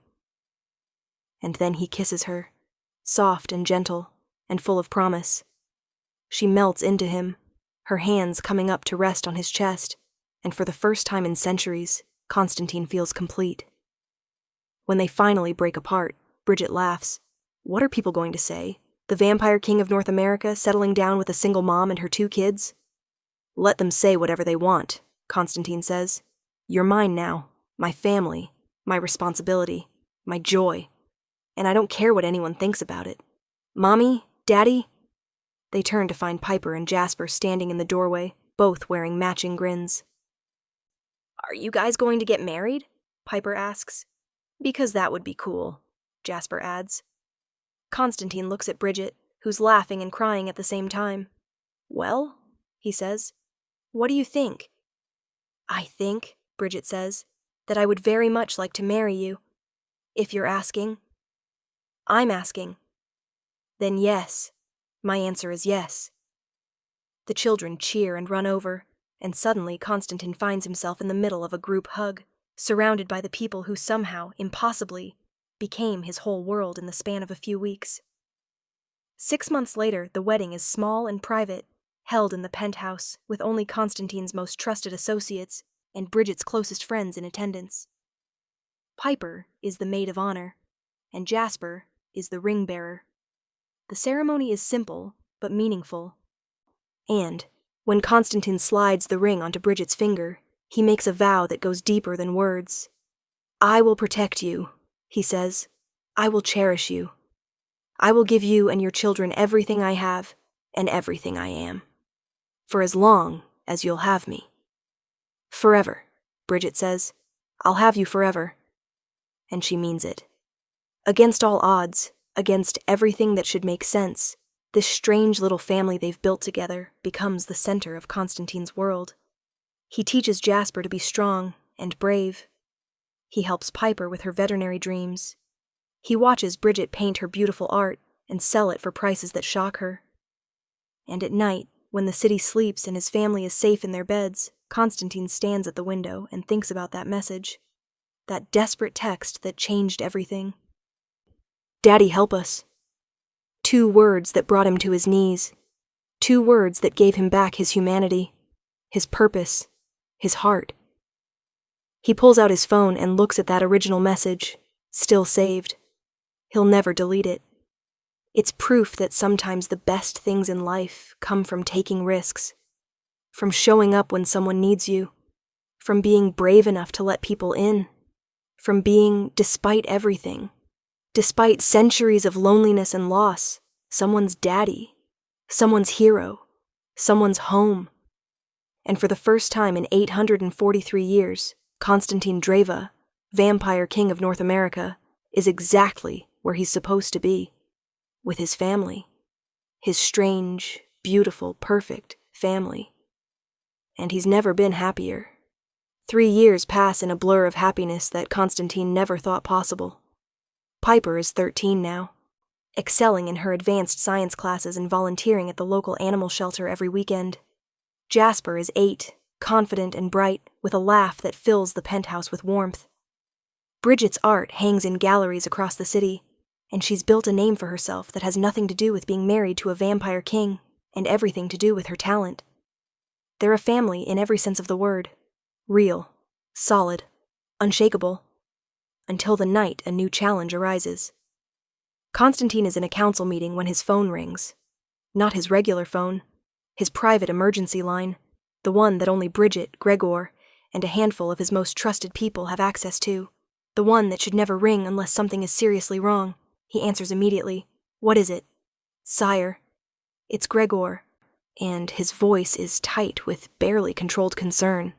And then he kisses her, soft and gentle and full of promise. She melts into him, her hands coming up to rest on his chest, and for the first time in centuries, Constantine feels complete. When they finally break apart, Bridget laughs. What are people going to say? The vampire king of North America settling down with a single mom and her 2 kids? Let them say whatever they want, Constantine says. You're mine now, my family, my responsibility, my joy. And I don't care what anyone thinks about it. Mommy, Daddy? They turn to find Piper and Jasper standing in the doorway, both wearing matching grins. Are you guys going to get married? Piper asks. Because that would be cool, Jasper adds. Constantine looks at Bridget, who's laughing and crying at the same time. Well, he says, what do you think? I think, Bridget says, that I would very much like to marry you. If you're asking. I'm asking. Then yes. My answer is yes. The children cheer and run over, and suddenly Constantine finds himself in the middle of a group hug, surrounded by the people who somehow, impossibly, became his whole world in the span of a few weeks. 6 months later, the wedding is small and private, held in the penthouse, with only Constantine's most trusted associates and Bridget's closest friends in attendance. Piper is the maid of honor, and Jasper is the ring bearer. The ceremony is simple, but meaningful. And, when Constantine slides the ring onto Bridget's finger, he makes a vow that goes deeper than words. I will protect you, he says. I will cherish you. I will give you and your children everything I have and everything I am. For as long as you'll have me. Forever, Bridget says. I'll have you forever. And she means it. Against all odds, against everything that should make sense, this strange little family they've built together becomes the center of Constantine's world. He teaches Jasper to be strong and brave. He helps Piper with her veterinary dreams. He watches Bridget paint her beautiful art and sell it for prices that shock her. And at night, when the city sleeps and his family is safe in their beds, Constantine stands at the window and thinks about that message, that desperate text that changed everything. Daddy, help us. 2 words that brought him to his knees. 2 words that gave him back his humanity, his purpose, his heart. He pulls out his phone and looks at that original message, still saved. He'll never delete it. It's proof that sometimes the best things in life come from taking risks, from showing up when someone needs you, from being brave enough to let people in, from being, despite everything, despite centuries of loneliness and loss, someone's daddy, someone's hero, someone's home. And for the first time in 843 years, Constantine Dreva, vampire king of North America, is exactly where he's supposed to be, with his family, his strange, beautiful, perfect family. And he's never been happier. 3 years pass in a blur of happiness that Constantine never thought possible. Piper is 13 now, excelling in her advanced science classes and volunteering at the local animal shelter every weekend. Jasper is 8, confident and bright, with a laugh that fills the penthouse with warmth. Bridget's art hangs in galleries across the city, and she's built a name for herself that has nothing to do with being married to a vampire king and everything to do with her talent. They're a family in every sense of the word. Real, solid, unshakable. Until the night a new challenge arises. Constantine is in a council meeting when his phone rings. Not his regular phone, his private emergency line, the one that only Bridget, Gregor, and a handful of his most trusted people have access to. The one that should never ring unless something is seriously wrong. He answers immediately. What is it? Sire. It's Gregor. And his voice is tight with barely controlled concern.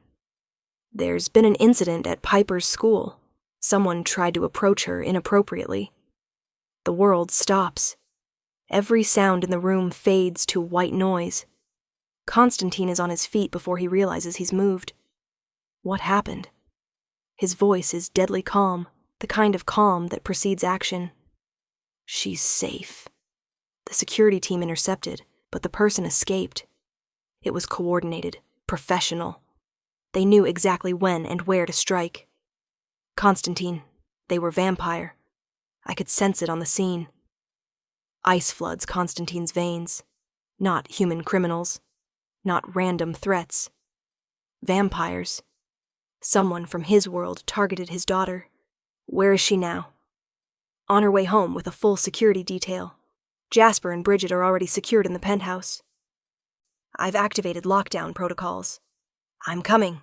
There's been an incident at Piper's school. Someone tried to approach her inappropriately. The world stops. Every sound in the room fades to white noise. Constantine is on his feet before he realizes he's moved. What happened? His voice is deadly calm, the kind of calm that precedes action. She's safe. The security team intercepted, but the person escaped. It was coordinated, professional. They knew exactly when and where to strike. Constantine, they were vampire. I could sense it on the scene. Ice floods Constantine's veins. Not human criminals. Not random threats. Vampires. Someone from his world targeted his daughter. Where is she now? On her way home with a full security detail. Jasper and Bridget are already secured in the penthouse. I've activated lockdown protocols. I'm coming.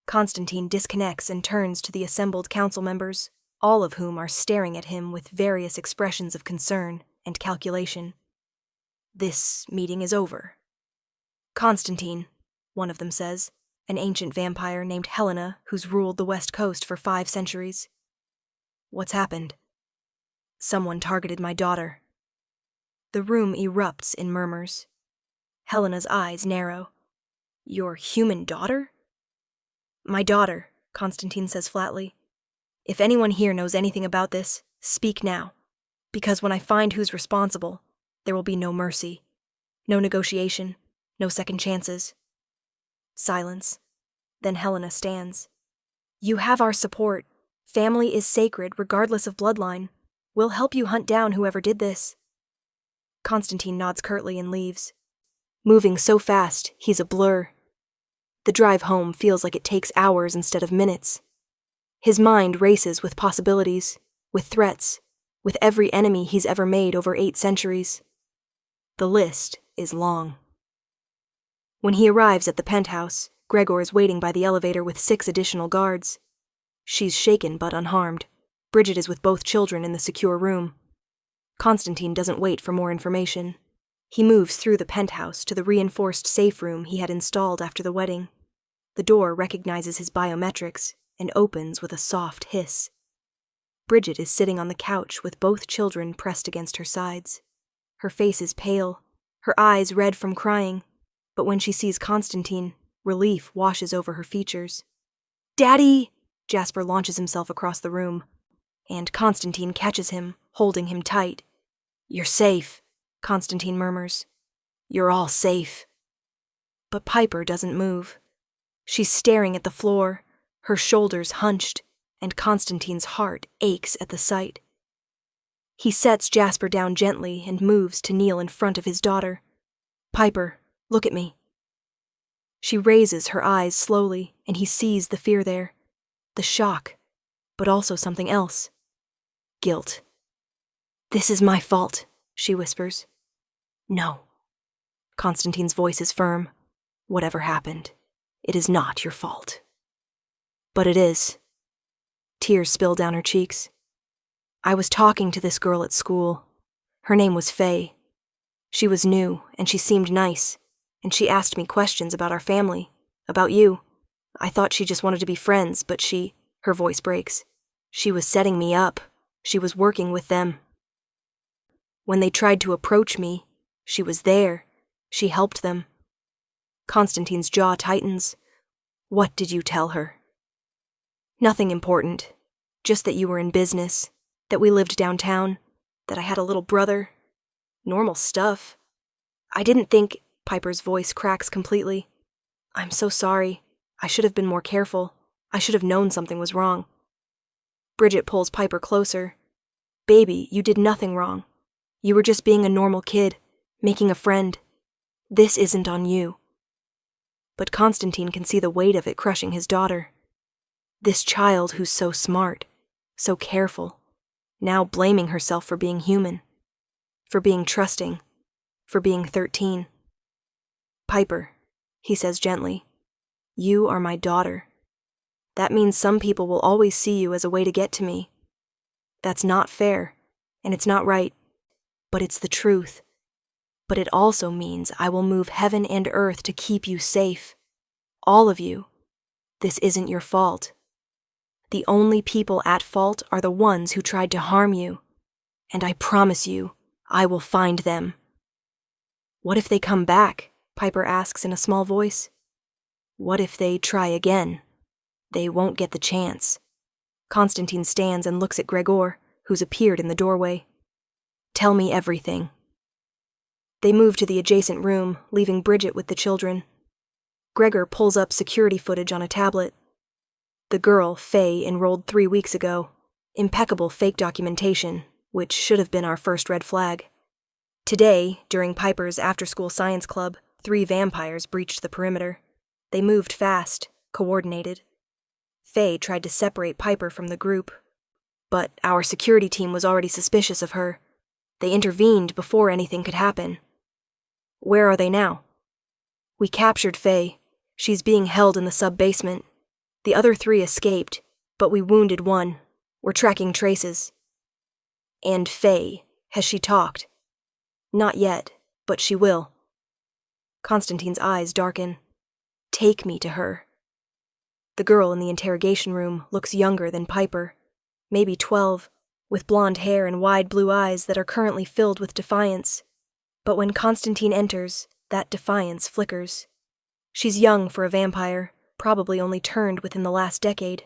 Constantine disconnects and turns to the assembled council members, all of whom are staring at him with various expressions of concern and calculation. This meeting is over. Constantine, one of them says, an ancient vampire named Helena who's ruled the West Coast for 5 centuries. What's happened? Someone targeted my daughter. The room erupts in murmurs. Helena's eyes narrow. Your human daughter? My daughter, Constantine says flatly. If anyone here knows anything about this, speak now. Because when I find who's responsible, there will be no mercy. No negotiation. No second chances. Silence. Then Helena stands. You have our support. Family is sacred regardless of bloodline. We'll help you hunt down whoever did this. Constantine nods curtly and leaves. Moving so fast, he's a blur. The drive home feels like it takes hours instead of minutes. His mind races with possibilities, with threats, with every enemy he's ever made over 8 centuries. The list is long. When he arrives at the penthouse, Gregor is waiting by the elevator with 6 additional guards. She's shaken but unharmed. Bridget is with both children in the secure room. Constantine doesn't wait for more information. He moves through the penthouse to the reinforced safe room he had installed after the wedding. The door recognizes his biometrics and opens with a soft hiss. Bridget is sitting on the couch with both children pressed against her sides. Her face is pale, her eyes red from crying, but when she sees Constantine, relief washes over her features. Daddy! Jasper launches himself across the room, and Constantine catches him, holding him tight. You're safe, Constantine murmurs. You're all safe. But Piper doesn't move. She's staring at the floor, her shoulders hunched, and Constantine's heart aches at the sight. He sets Jasper down gently and moves to kneel in front of his daughter. Piper, look at me. She raises her eyes slowly, and he sees the fear there. The shock, but also something else. Guilt. This is my fault, she whispers. No. Constantine's voice is firm. Whatever happened, it is not your fault. But it is. Tears spill down her cheeks. I was talking to this girl at school. Her name was Faye. She was new, and she seemed nice, and she asked me questions about our family, about you. I thought she just wanted to be friends, but her voice breaks. She was setting me up. She was working with them. When they tried to approach me, she was there. She helped them. Constantine's jaw tightens. What did you tell her? Nothing important. Just that you were in business, that we lived downtown, that I had a little brother. Normal stuff. I didn't think... Piper's voice cracks completely. I'm so sorry. I should have been more careful. I should have known something was wrong. Bridget pulls Piper closer. Baby, you did nothing wrong. You were just being a normal kid, making a friend. This isn't on you. But Constantine can see the weight of it crushing his daughter. This child who's so smart, so careful, now blaming herself for being human, for being trusting, for being 13. Piper, he says gently, you are my daughter. That means some people will always see you as a way to get to me. That's not fair, and it's not right, but it's the truth. But it also means I will move heaven and earth to keep you safe. All of you. This isn't your fault. The only people at fault are the ones who tried to harm you. And I promise you, I will find them. What if they come back? Piper asks in a small voice. What if they try again? They won't get the chance. Constantine stands and looks at Gregor, who's appeared in the doorway. Tell me everything. They move to the adjacent room, leaving Bridget with the children. Gregor pulls up security footage on a tablet. The girl, Faye, enrolled 3 weeks ago. Impeccable fake documentation, which should have been our first red flag. Today, during Piper's after-school science club, 3 vampires breached the perimeter. They moved fast, coordinated. Faye tried to separate Piper from the group, but our security team was already suspicious of her. They intervened before anything could happen. Where are they now? We captured Faye. She's being held in the sub-basement. The other 3 escaped, but we wounded 1. We're tracking traces. And Faye, has she talked? Not yet, but she will. Constantine's eyes darken. Take me to her. The girl in the interrogation room looks younger than Piper, maybe 12, with blonde hair and wide blue eyes that are currently filled with defiance. But when Constantine enters, that defiance flickers. She's young for a vampire, probably only turned within the last decade.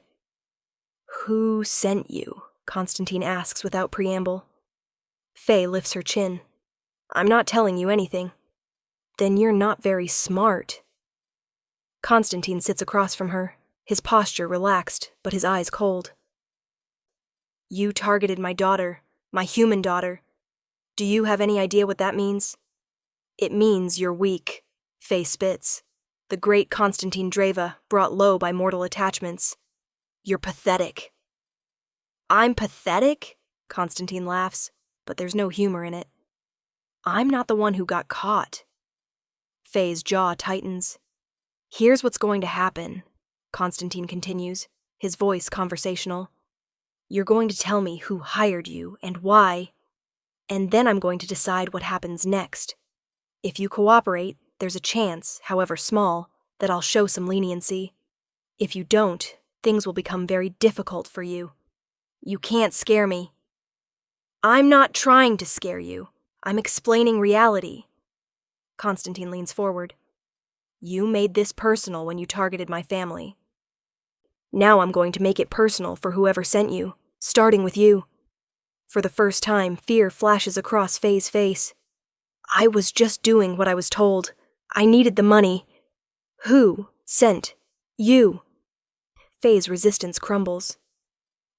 Who sent you? Constantine asks without preamble. Faye lifts her chin. I'm not telling you anything. Then you're not very smart. Constantine sits across from her, his posture relaxed, but his eyes cold. You targeted my daughter, my human daughter. Do you have any idea what that means? It means you're weak, Faye spits. The great Constantine Dreva, brought low by mortal attachments. You're pathetic. I'm pathetic? Constantine laughs, but there's no humor in it. I'm not the one who got caught. Faye's jaw tightens. Here's what's going to happen, Constantine continues, his voice conversational. You're going to tell me who hired you and why, and then I'm going to decide what happens next. If you cooperate, there's a chance, however small, that I'll show some leniency. If you don't, things will become very difficult for you. You can't scare me. I'm not trying to scare you. I'm explaining reality. Constantine leans forward. You made this personal when you targeted my family. Now I'm going to make it personal for whoever sent you, starting with you. For the first time, fear flashes across Faye's face. I was just doing what I was told. I needed the money. Who sent you? Faye's resistance crumbles.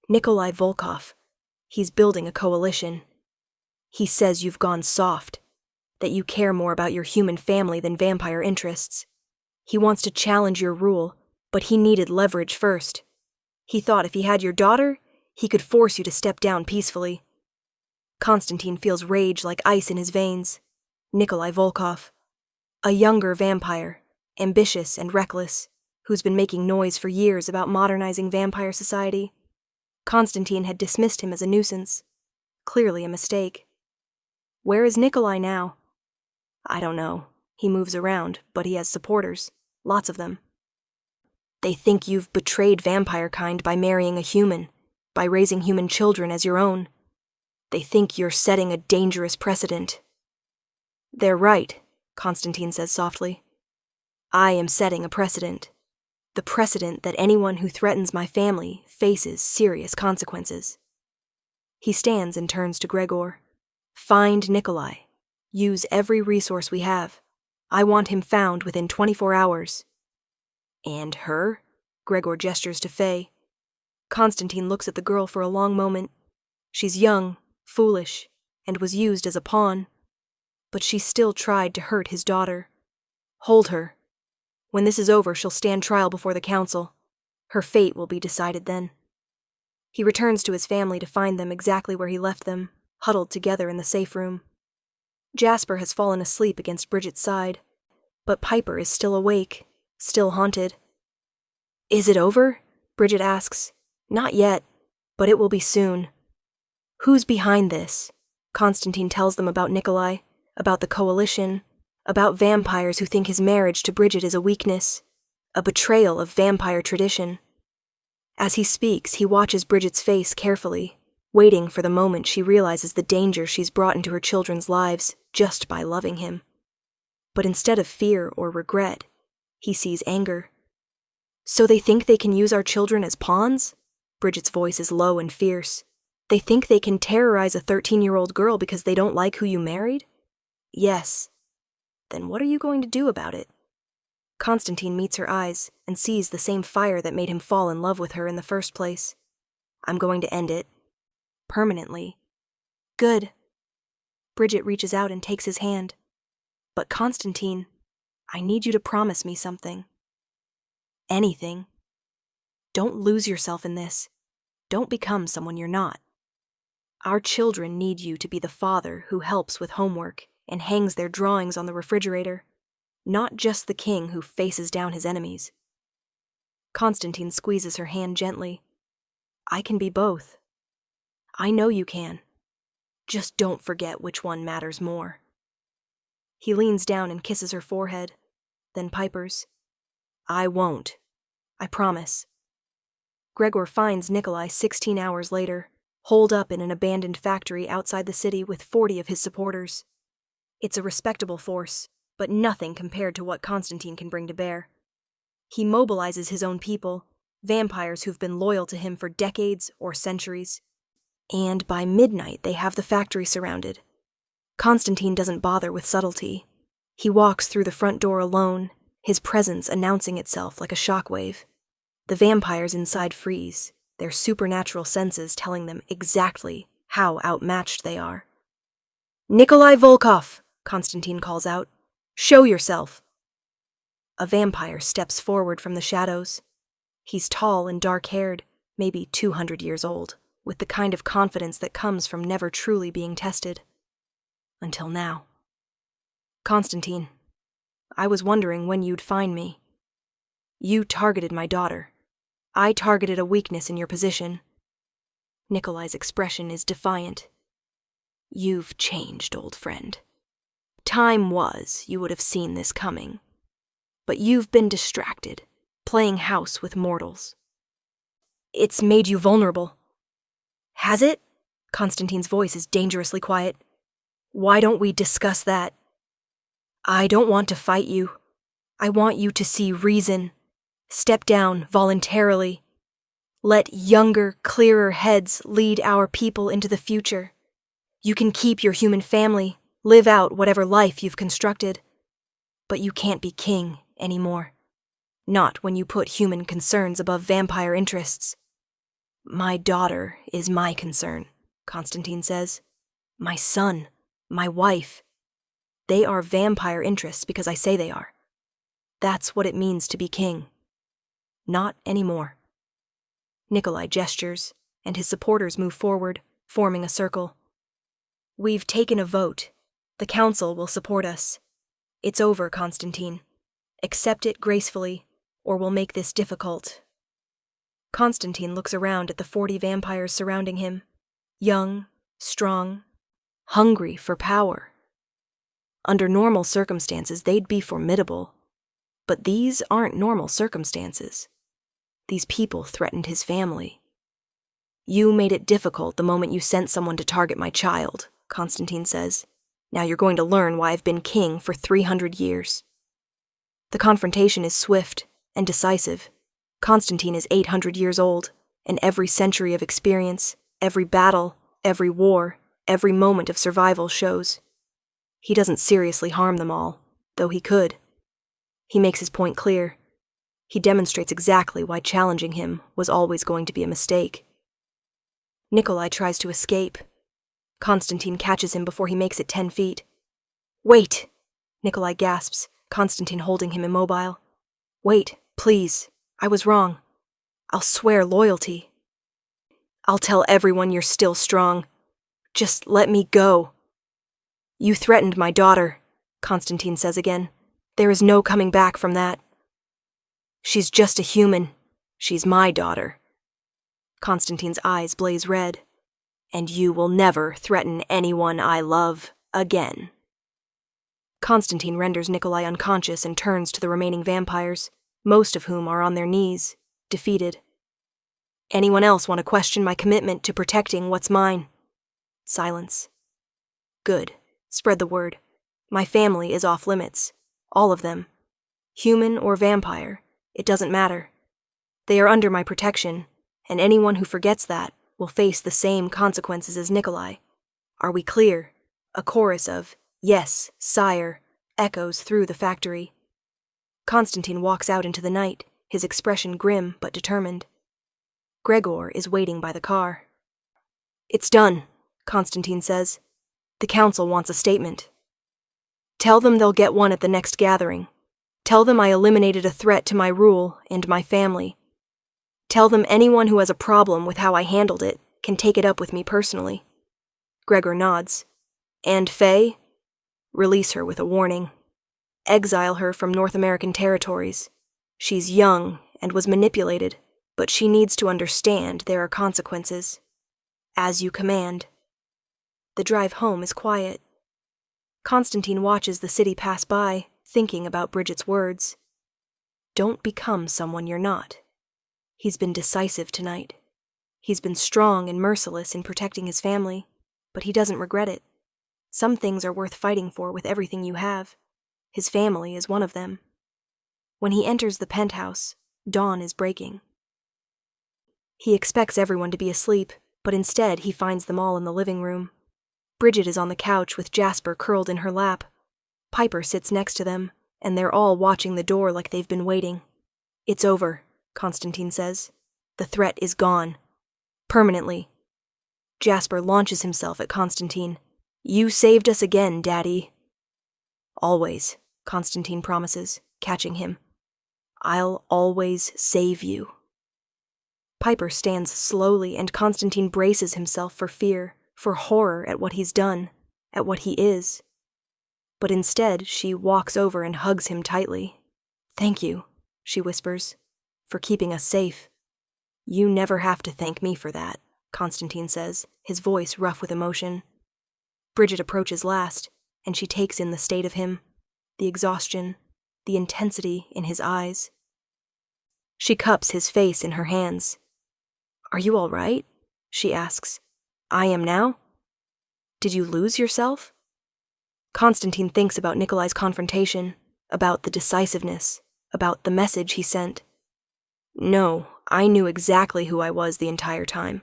Nikolai Volkov. He's building a coalition. He says you've gone soft, that you care more about your human family than vampire interests. He wants to challenge your rule, but he needed leverage first. He thought if he had your daughter, he could force you to step down peacefully. Constantine feels rage like ice in his veins. Nikolai Volkov. A younger vampire, ambitious and reckless, who's been making noise for years about modernizing vampire society. Constantine had dismissed him as a nuisance. Clearly a mistake. Where is Nikolai now? I don't know. He moves around, but he has supporters. Lots of them. They think you've betrayed vampire kind by marrying a human, by raising human children as your own. They think you're setting a dangerous precedent. They're right, Constantine says softly. I am setting a precedent. The precedent that anyone who threatens my family faces serious consequences. He stands and turns to Gregor. Find Nikolai. Use every resource we have. I want him found within 24 hours. And her? Gregor gestures to Faye. Constantine looks at the girl for a long moment. She's young, foolish, and was used as a pawn. But she still tried to hurt his daughter. Hold her. When this is over, she'll stand trial before the council. Her fate will be decided then. He returns to his family to find them exactly where he left them, huddled together in the safe room. Jasper has fallen asleep against Bridget's side, but Piper is still awake, still haunted. Is it over? Bridget asks. Not yet, but it will be soon. Who's behind this? Constantine tells them about Nikolai, about the coalition, about vampires who think his marriage to Bridget is a weakness, a betrayal of vampire tradition. As he speaks, he watches Bridget's face carefully, waiting for the moment she realizes the danger she's brought into her children's lives just by loving him. But instead of fear or regret, he sees anger. So they think they can use our children as pawns? Bridget's voice is low and fierce. They think they can terrorize a 13-year-old girl because they don't like who you married? Yes. Then what are you going to do about it? Constantine meets her eyes and sees the same fire that made him fall in love with her in the first place. I'm going to end it. Permanently. Good. Bridget reaches out and takes his hand. But Constantine, I need you to promise me something. Anything. Don't lose yourself in this. Don't become someone you're not. Our children need you to be the father who helps with homework and hangs their drawings on the refrigerator, not just the king who faces down his enemies. Constantine squeezes her hand gently. I can be both. I know you can. Just don't forget which one matters more. He leans down and kisses her forehead, then Piper's. I won't. I promise. Gregor finds Nikolai 16 hours later, holed up in an abandoned factory outside the city with 40 of his supporters. It's a respectable force, but nothing compared to what Constantine can bring to bear. He mobilizes his own people, vampires who've been loyal to him for decades or centuries. And by midnight, they have the factory surrounded. Constantine doesn't bother with subtlety. He walks through the front door alone, his presence announcing itself like a shockwave. The vampires inside freeze, their supernatural senses telling them exactly how outmatched they are. Nikolai Volkov, Constantine calls out. Show yourself. A vampire steps forward from the shadows. He's tall and dark-haired, maybe 200 years old, with the kind of confidence that comes from never truly being tested. Until now. Constantine, I was wondering when you'd find me. You targeted my daughter. I targeted a weakness in your position. Nikolai's expression is defiant. You've changed, old friend. Time was you would have seen this coming. But you've been distracted, playing house with mortals. It's made you vulnerable. Has it? Constantine's voice is dangerously quiet. Why don't we discuss that? I don't want to fight you. I want you to see reason. Step down voluntarily. Let younger, clearer heads lead our people into the future. You can keep your human family, live out whatever life you've constructed. But you can't be king anymore. Not when you put human concerns above vampire interests. My daughter is my concern, Constantine says. My son, my wife. They are vampire interests because I say they are. That's what it means to be king. Not anymore. Nikolai gestures, and his supporters move forward, forming a circle. We've taken a vote. The council will support us. It's over, Constantine. Accept it gracefully, or we'll make this difficult. Constantine looks around at the 40 vampires surrounding him. Young, strong, hungry for power. Under normal circumstances, they'd be formidable. But these aren't normal circumstances. These people threatened his family. You made it difficult the moment you sent someone to target my child, Constantine says. Now you're going to learn why I've been king for 300 years. The confrontation is swift and decisive. Constantine is 800 years old, and every century of experience, every battle, every war, Every moment of survival shows. He doesn't seriously harm them all, though he could. He makes his point clear. He demonstrates exactly why challenging him was always going to be a mistake. Nikolai tries to escape. Konstantin catches him before he makes it 10 feet. "Wait!" Nikolai gasps, Konstantin holding him immobile. "Wait, please. I was wrong. I'll swear loyalty. I'll tell everyone you're still strong. Just let me go." "You threatened my daughter," Konstantin says again. "There is no coming back from that." "She's just a human. She's my daughter." Konstantin's eyes blaze red. "And you will never threaten anyone I love again." Konstantin renders Nikolai unconscious and turns to the remaining vampires, most of whom are on their knees, defeated. "Anyone else want to question my commitment to protecting what's mine?" Silence. "Good. Spread the word. My family is off limits. All of them. Human or vampire, it doesn't matter. They are under my protection, and anyone who forgets that will face the same consequences as Nikolai. Are we clear?" A chorus of "Yes, sire," echoes through the factory. Konstantin walks out into the night, his expression grim but determined. Gregor is waiting by the car. "It's done," Konstantin says. "The council wants a statement. Tell them they'll get one at the next gathering. Tell them I eliminated a threat to my rule and my family. Tell them anyone who has a problem with how I handled it can take it up with me personally." Gregor nods. "And Faye? Release her with a warning. Exile her from North American territories. She's young and was manipulated, but she needs to understand there are consequences. As you command." The drive home is quiet. Konstantin watches the city pass by, thinking about Bridget's words. Don't become someone you're not. He's been decisive tonight. He's been strong and merciless in protecting his family, but he doesn't regret it. Some things are worth fighting for with everything you have. His family is one of them. When he enters the penthouse, dawn is breaking. He expects everyone to be asleep, but instead he finds them all in the living room. Bridget is on the couch with Jasper curled in her lap. Piper sits next to them, and they're all watching the door like they've been waiting. "It's over," Konstantin says. "The threat is gone. Permanently." Jasper launches himself at Konstantin. "You saved us again, Daddy." "Always," Konstantin promises, catching him. "I'll always save you." Piper stands slowly, and Konstantin braces himself for fear, for horror at what he's done, at what he is. But instead, she walks over and hugs him tightly. "Thank you," she whispers, "for keeping us safe." "You never have to thank me for that," Konstantin says, his voice rough with emotion. Bridget approaches last, and she takes in the state of him, the exhaustion, the intensity in his eyes. She cups his face in her hands. "Are you all right?" she asks. "I am now? Did you lose yourself?" Konstantin thinks about Nikolai's confrontation, about the decisiveness, about the message he sent. "No, I knew exactly who I was the entire time.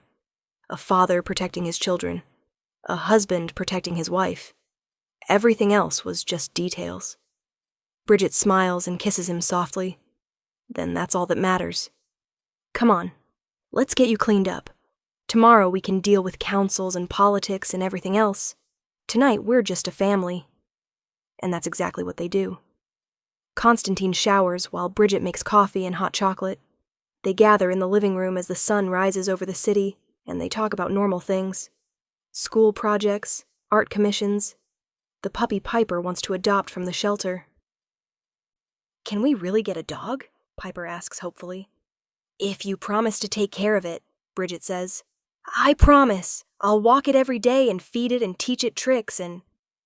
A father protecting his children, a husband protecting his wife. Everything else was just details." Bridget smiles and kisses him softly. "Then that's all that matters. Come on, let's get you cleaned up. Tomorrow we can deal with councils and politics and everything else. Tonight we're just a family." And that's exactly what they do. Konstantin showers while Bridget makes coffee and hot chocolate. They gather in the living room as the sun rises over the city, and they talk about normal things. School projects, art commissions. The puppy Piper wants to adopt from the shelter. "Can we really get a dog?" Piper asks hopefully. "If you promise to take care of it," Bridget says. "I promise. I'll walk it every day and feed it and teach it tricks and—"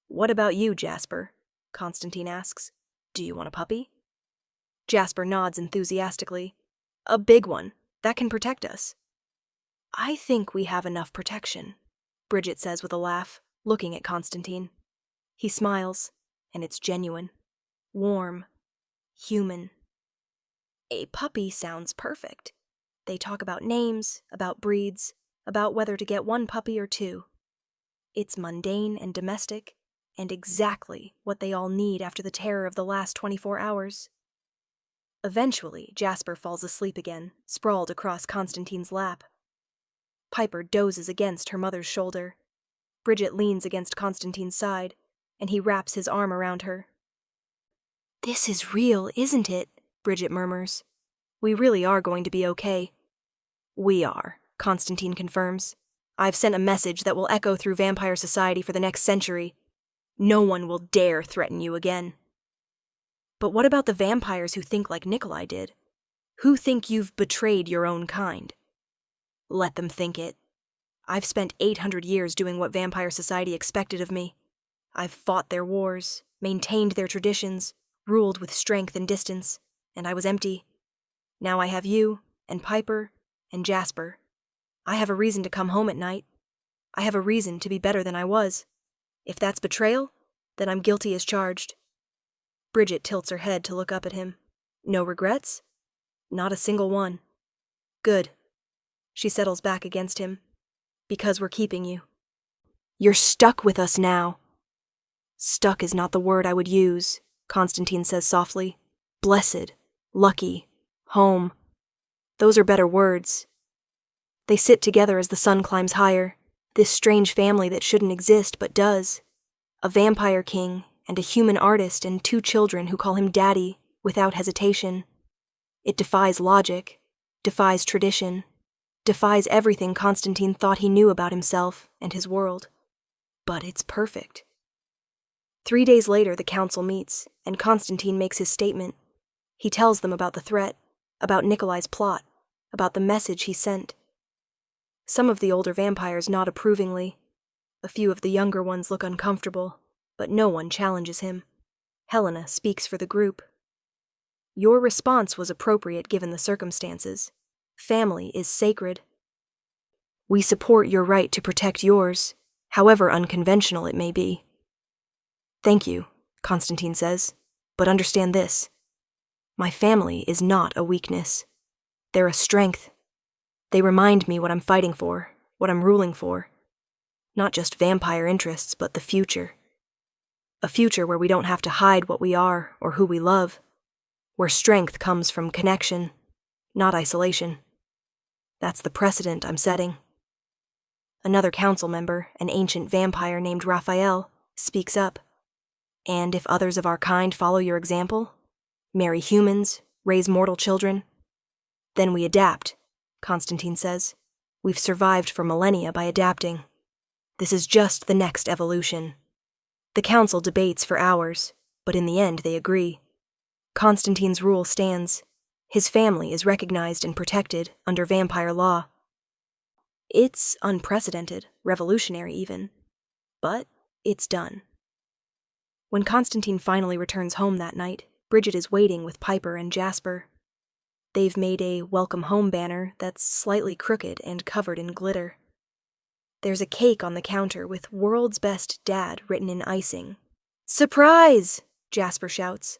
"What about you, Jasper?" Konstantin asks. "Do you want a puppy?" Jasper nods enthusiastically. "A big one. That can protect us." "I think we have enough protection," Bridget says with a laugh, looking at Konstantin. He smiles, and it's genuine, warm, human. A puppy sounds perfect. They talk about names, about breeds, about whether to get one puppy or two. It's mundane and domestic, and exactly what they all need after the terror of the last 24 hours. Eventually, Jasper falls asleep again, sprawled across Constantine's lap. Piper dozes against her mother's shoulder. Bridget leans against Constantine's side, and he wraps his arm around her. "This is real, isn't it?" Bridget murmurs. "We really are going to be okay." "We are," Constantine confirms. "I've sent a message that will echo through vampire society for the next century. No one will dare threaten you again." "But what about the vampires who think like Nikolai did? Who think you've betrayed your own kind?" "Let them think it. I've spent 800 years doing what vampire society expected of me. I've fought their wars, maintained their traditions, ruled with strength and distance, and I was empty. Now I have you, and Piper, and Jasper. I have a reason to come home at night. I have a reason to be better than I was. If that's betrayal, then I'm guilty as charged." Bridget tilts her head to look up at him. "No regrets?" "Not a single one." "Good." She settles back against him. "Because we're keeping you. You're stuck with us now." "Stuck is not the word I would use," Constantine says softly. "Blessed, lucky, home. Those are better words." They sit together as the sun climbs higher, this strange family that shouldn't exist but does. A vampire king and a human artist and 2 children who call him Daddy without hesitation. It defies logic, defies tradition, defies everything Constantine thought he knew about himself and his world. But it's perfect. 3 days later, the council meets, and Constantine makes his statement. He tells them about the threat, about Nikolai's plot, about the message he sent. Some of the older vampires nod approvingly. A few of the younger ones look uncomfortable, but no one challenges him. Helena speaks for the group. "Your response was appropriate given the circumstances. Family is sacred. We support your right to protect yours, however unconventional it may be." "Thank you," Constantine says, "but understand this. My family is not a weakness. They're a strength. They remind me what I'm fighting for, what I'm ruling for. Not just vampire interests, but the future. A future where we don't have to hide what we are or who we love. Where strength comes from connection, not isolation. That's the precedent I'm setting." Another council member, an ancient vampire named Raphael, speaks up. "And if others of our kind follow your example, marry humans, raise mortal children, then we adapt," Constantine says. "We've survived for millennia by adapting. This is just the next evolution." The council debates for hours, but in the end they agree. Constantine's rule stands. His family is recognized and protected under vampire law. It's unprecedented, revolutionary even, but it's done. When Constantine finally returns home that night, Bridget is waiting with Piper and Jasper. They've made a welcome home banner that's slightly crooked and covered in glitter. There's a cake on the counter with "World's Best Dad" written in icing. "Surprise!" Jasper shouts.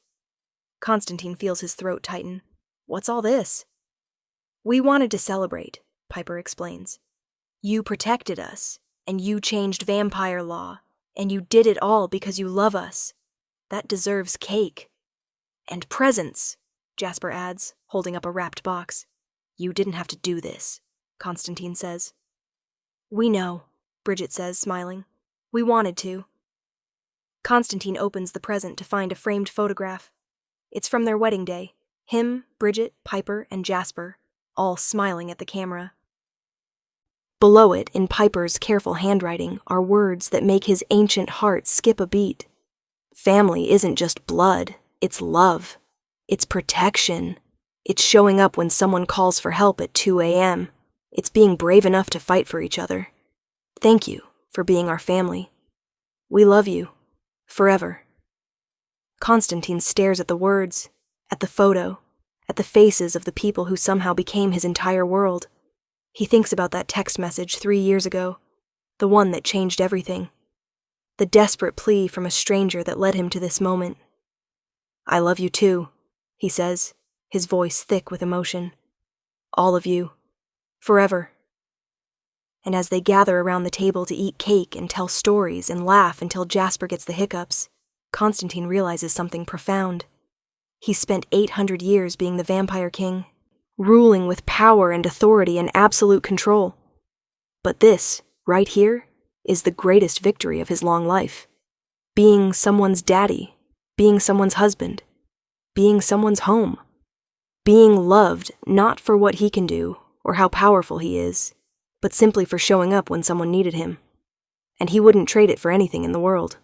Constantine feels his throat tighten. "What's all this?" "We wanted to celebrate," Piper explains. "You protected us, and you changed vampire law, and you did it all because you love us. That deserves cake. And presents," Jasper adds, holding up a wrapped box. "You didn't have to do this," Constantine says. "We know," Bridget says, smiling. "We wanted to." Constantine opens the present to find a framed photograph. It's from their wedding day. Him, Bridget, Piper, and Jasper, all smiling at the camera. Below it, in Piper's careful handwriting, are words that make his ancient heart skip a beat. Family isn't just blood, it's love. It's protection. It's showing up when someone calls for help at 2 a.m. It's being brave enough to fight for each other. Thank you for being our family. We love you. Forever. Constantine stares at the words, at the photo, at the faces of the people who somehow became his entire world. He thinks about that text message 3 years ago, the one that changed everything. The desperate plea from a stranger that led him to this moment. "I love you too," he says, his voice thick with emotion. "All of you. Forever." And as they gather around the table to eat cake and tell stories and laugh until Jasper gets the hiccups, Constantine realizes something profound. He's spent 800 years being the Vampire King, ruling with power and authority and absolute control. But this, right here, is the greatest victory of his long life. Being someone's daddy, being someone's husband, being someone's home. Being loved not for what he can do or how powerful he is, but simply for showing up when someone needed him. And he wouldn't trade it for anything in the world.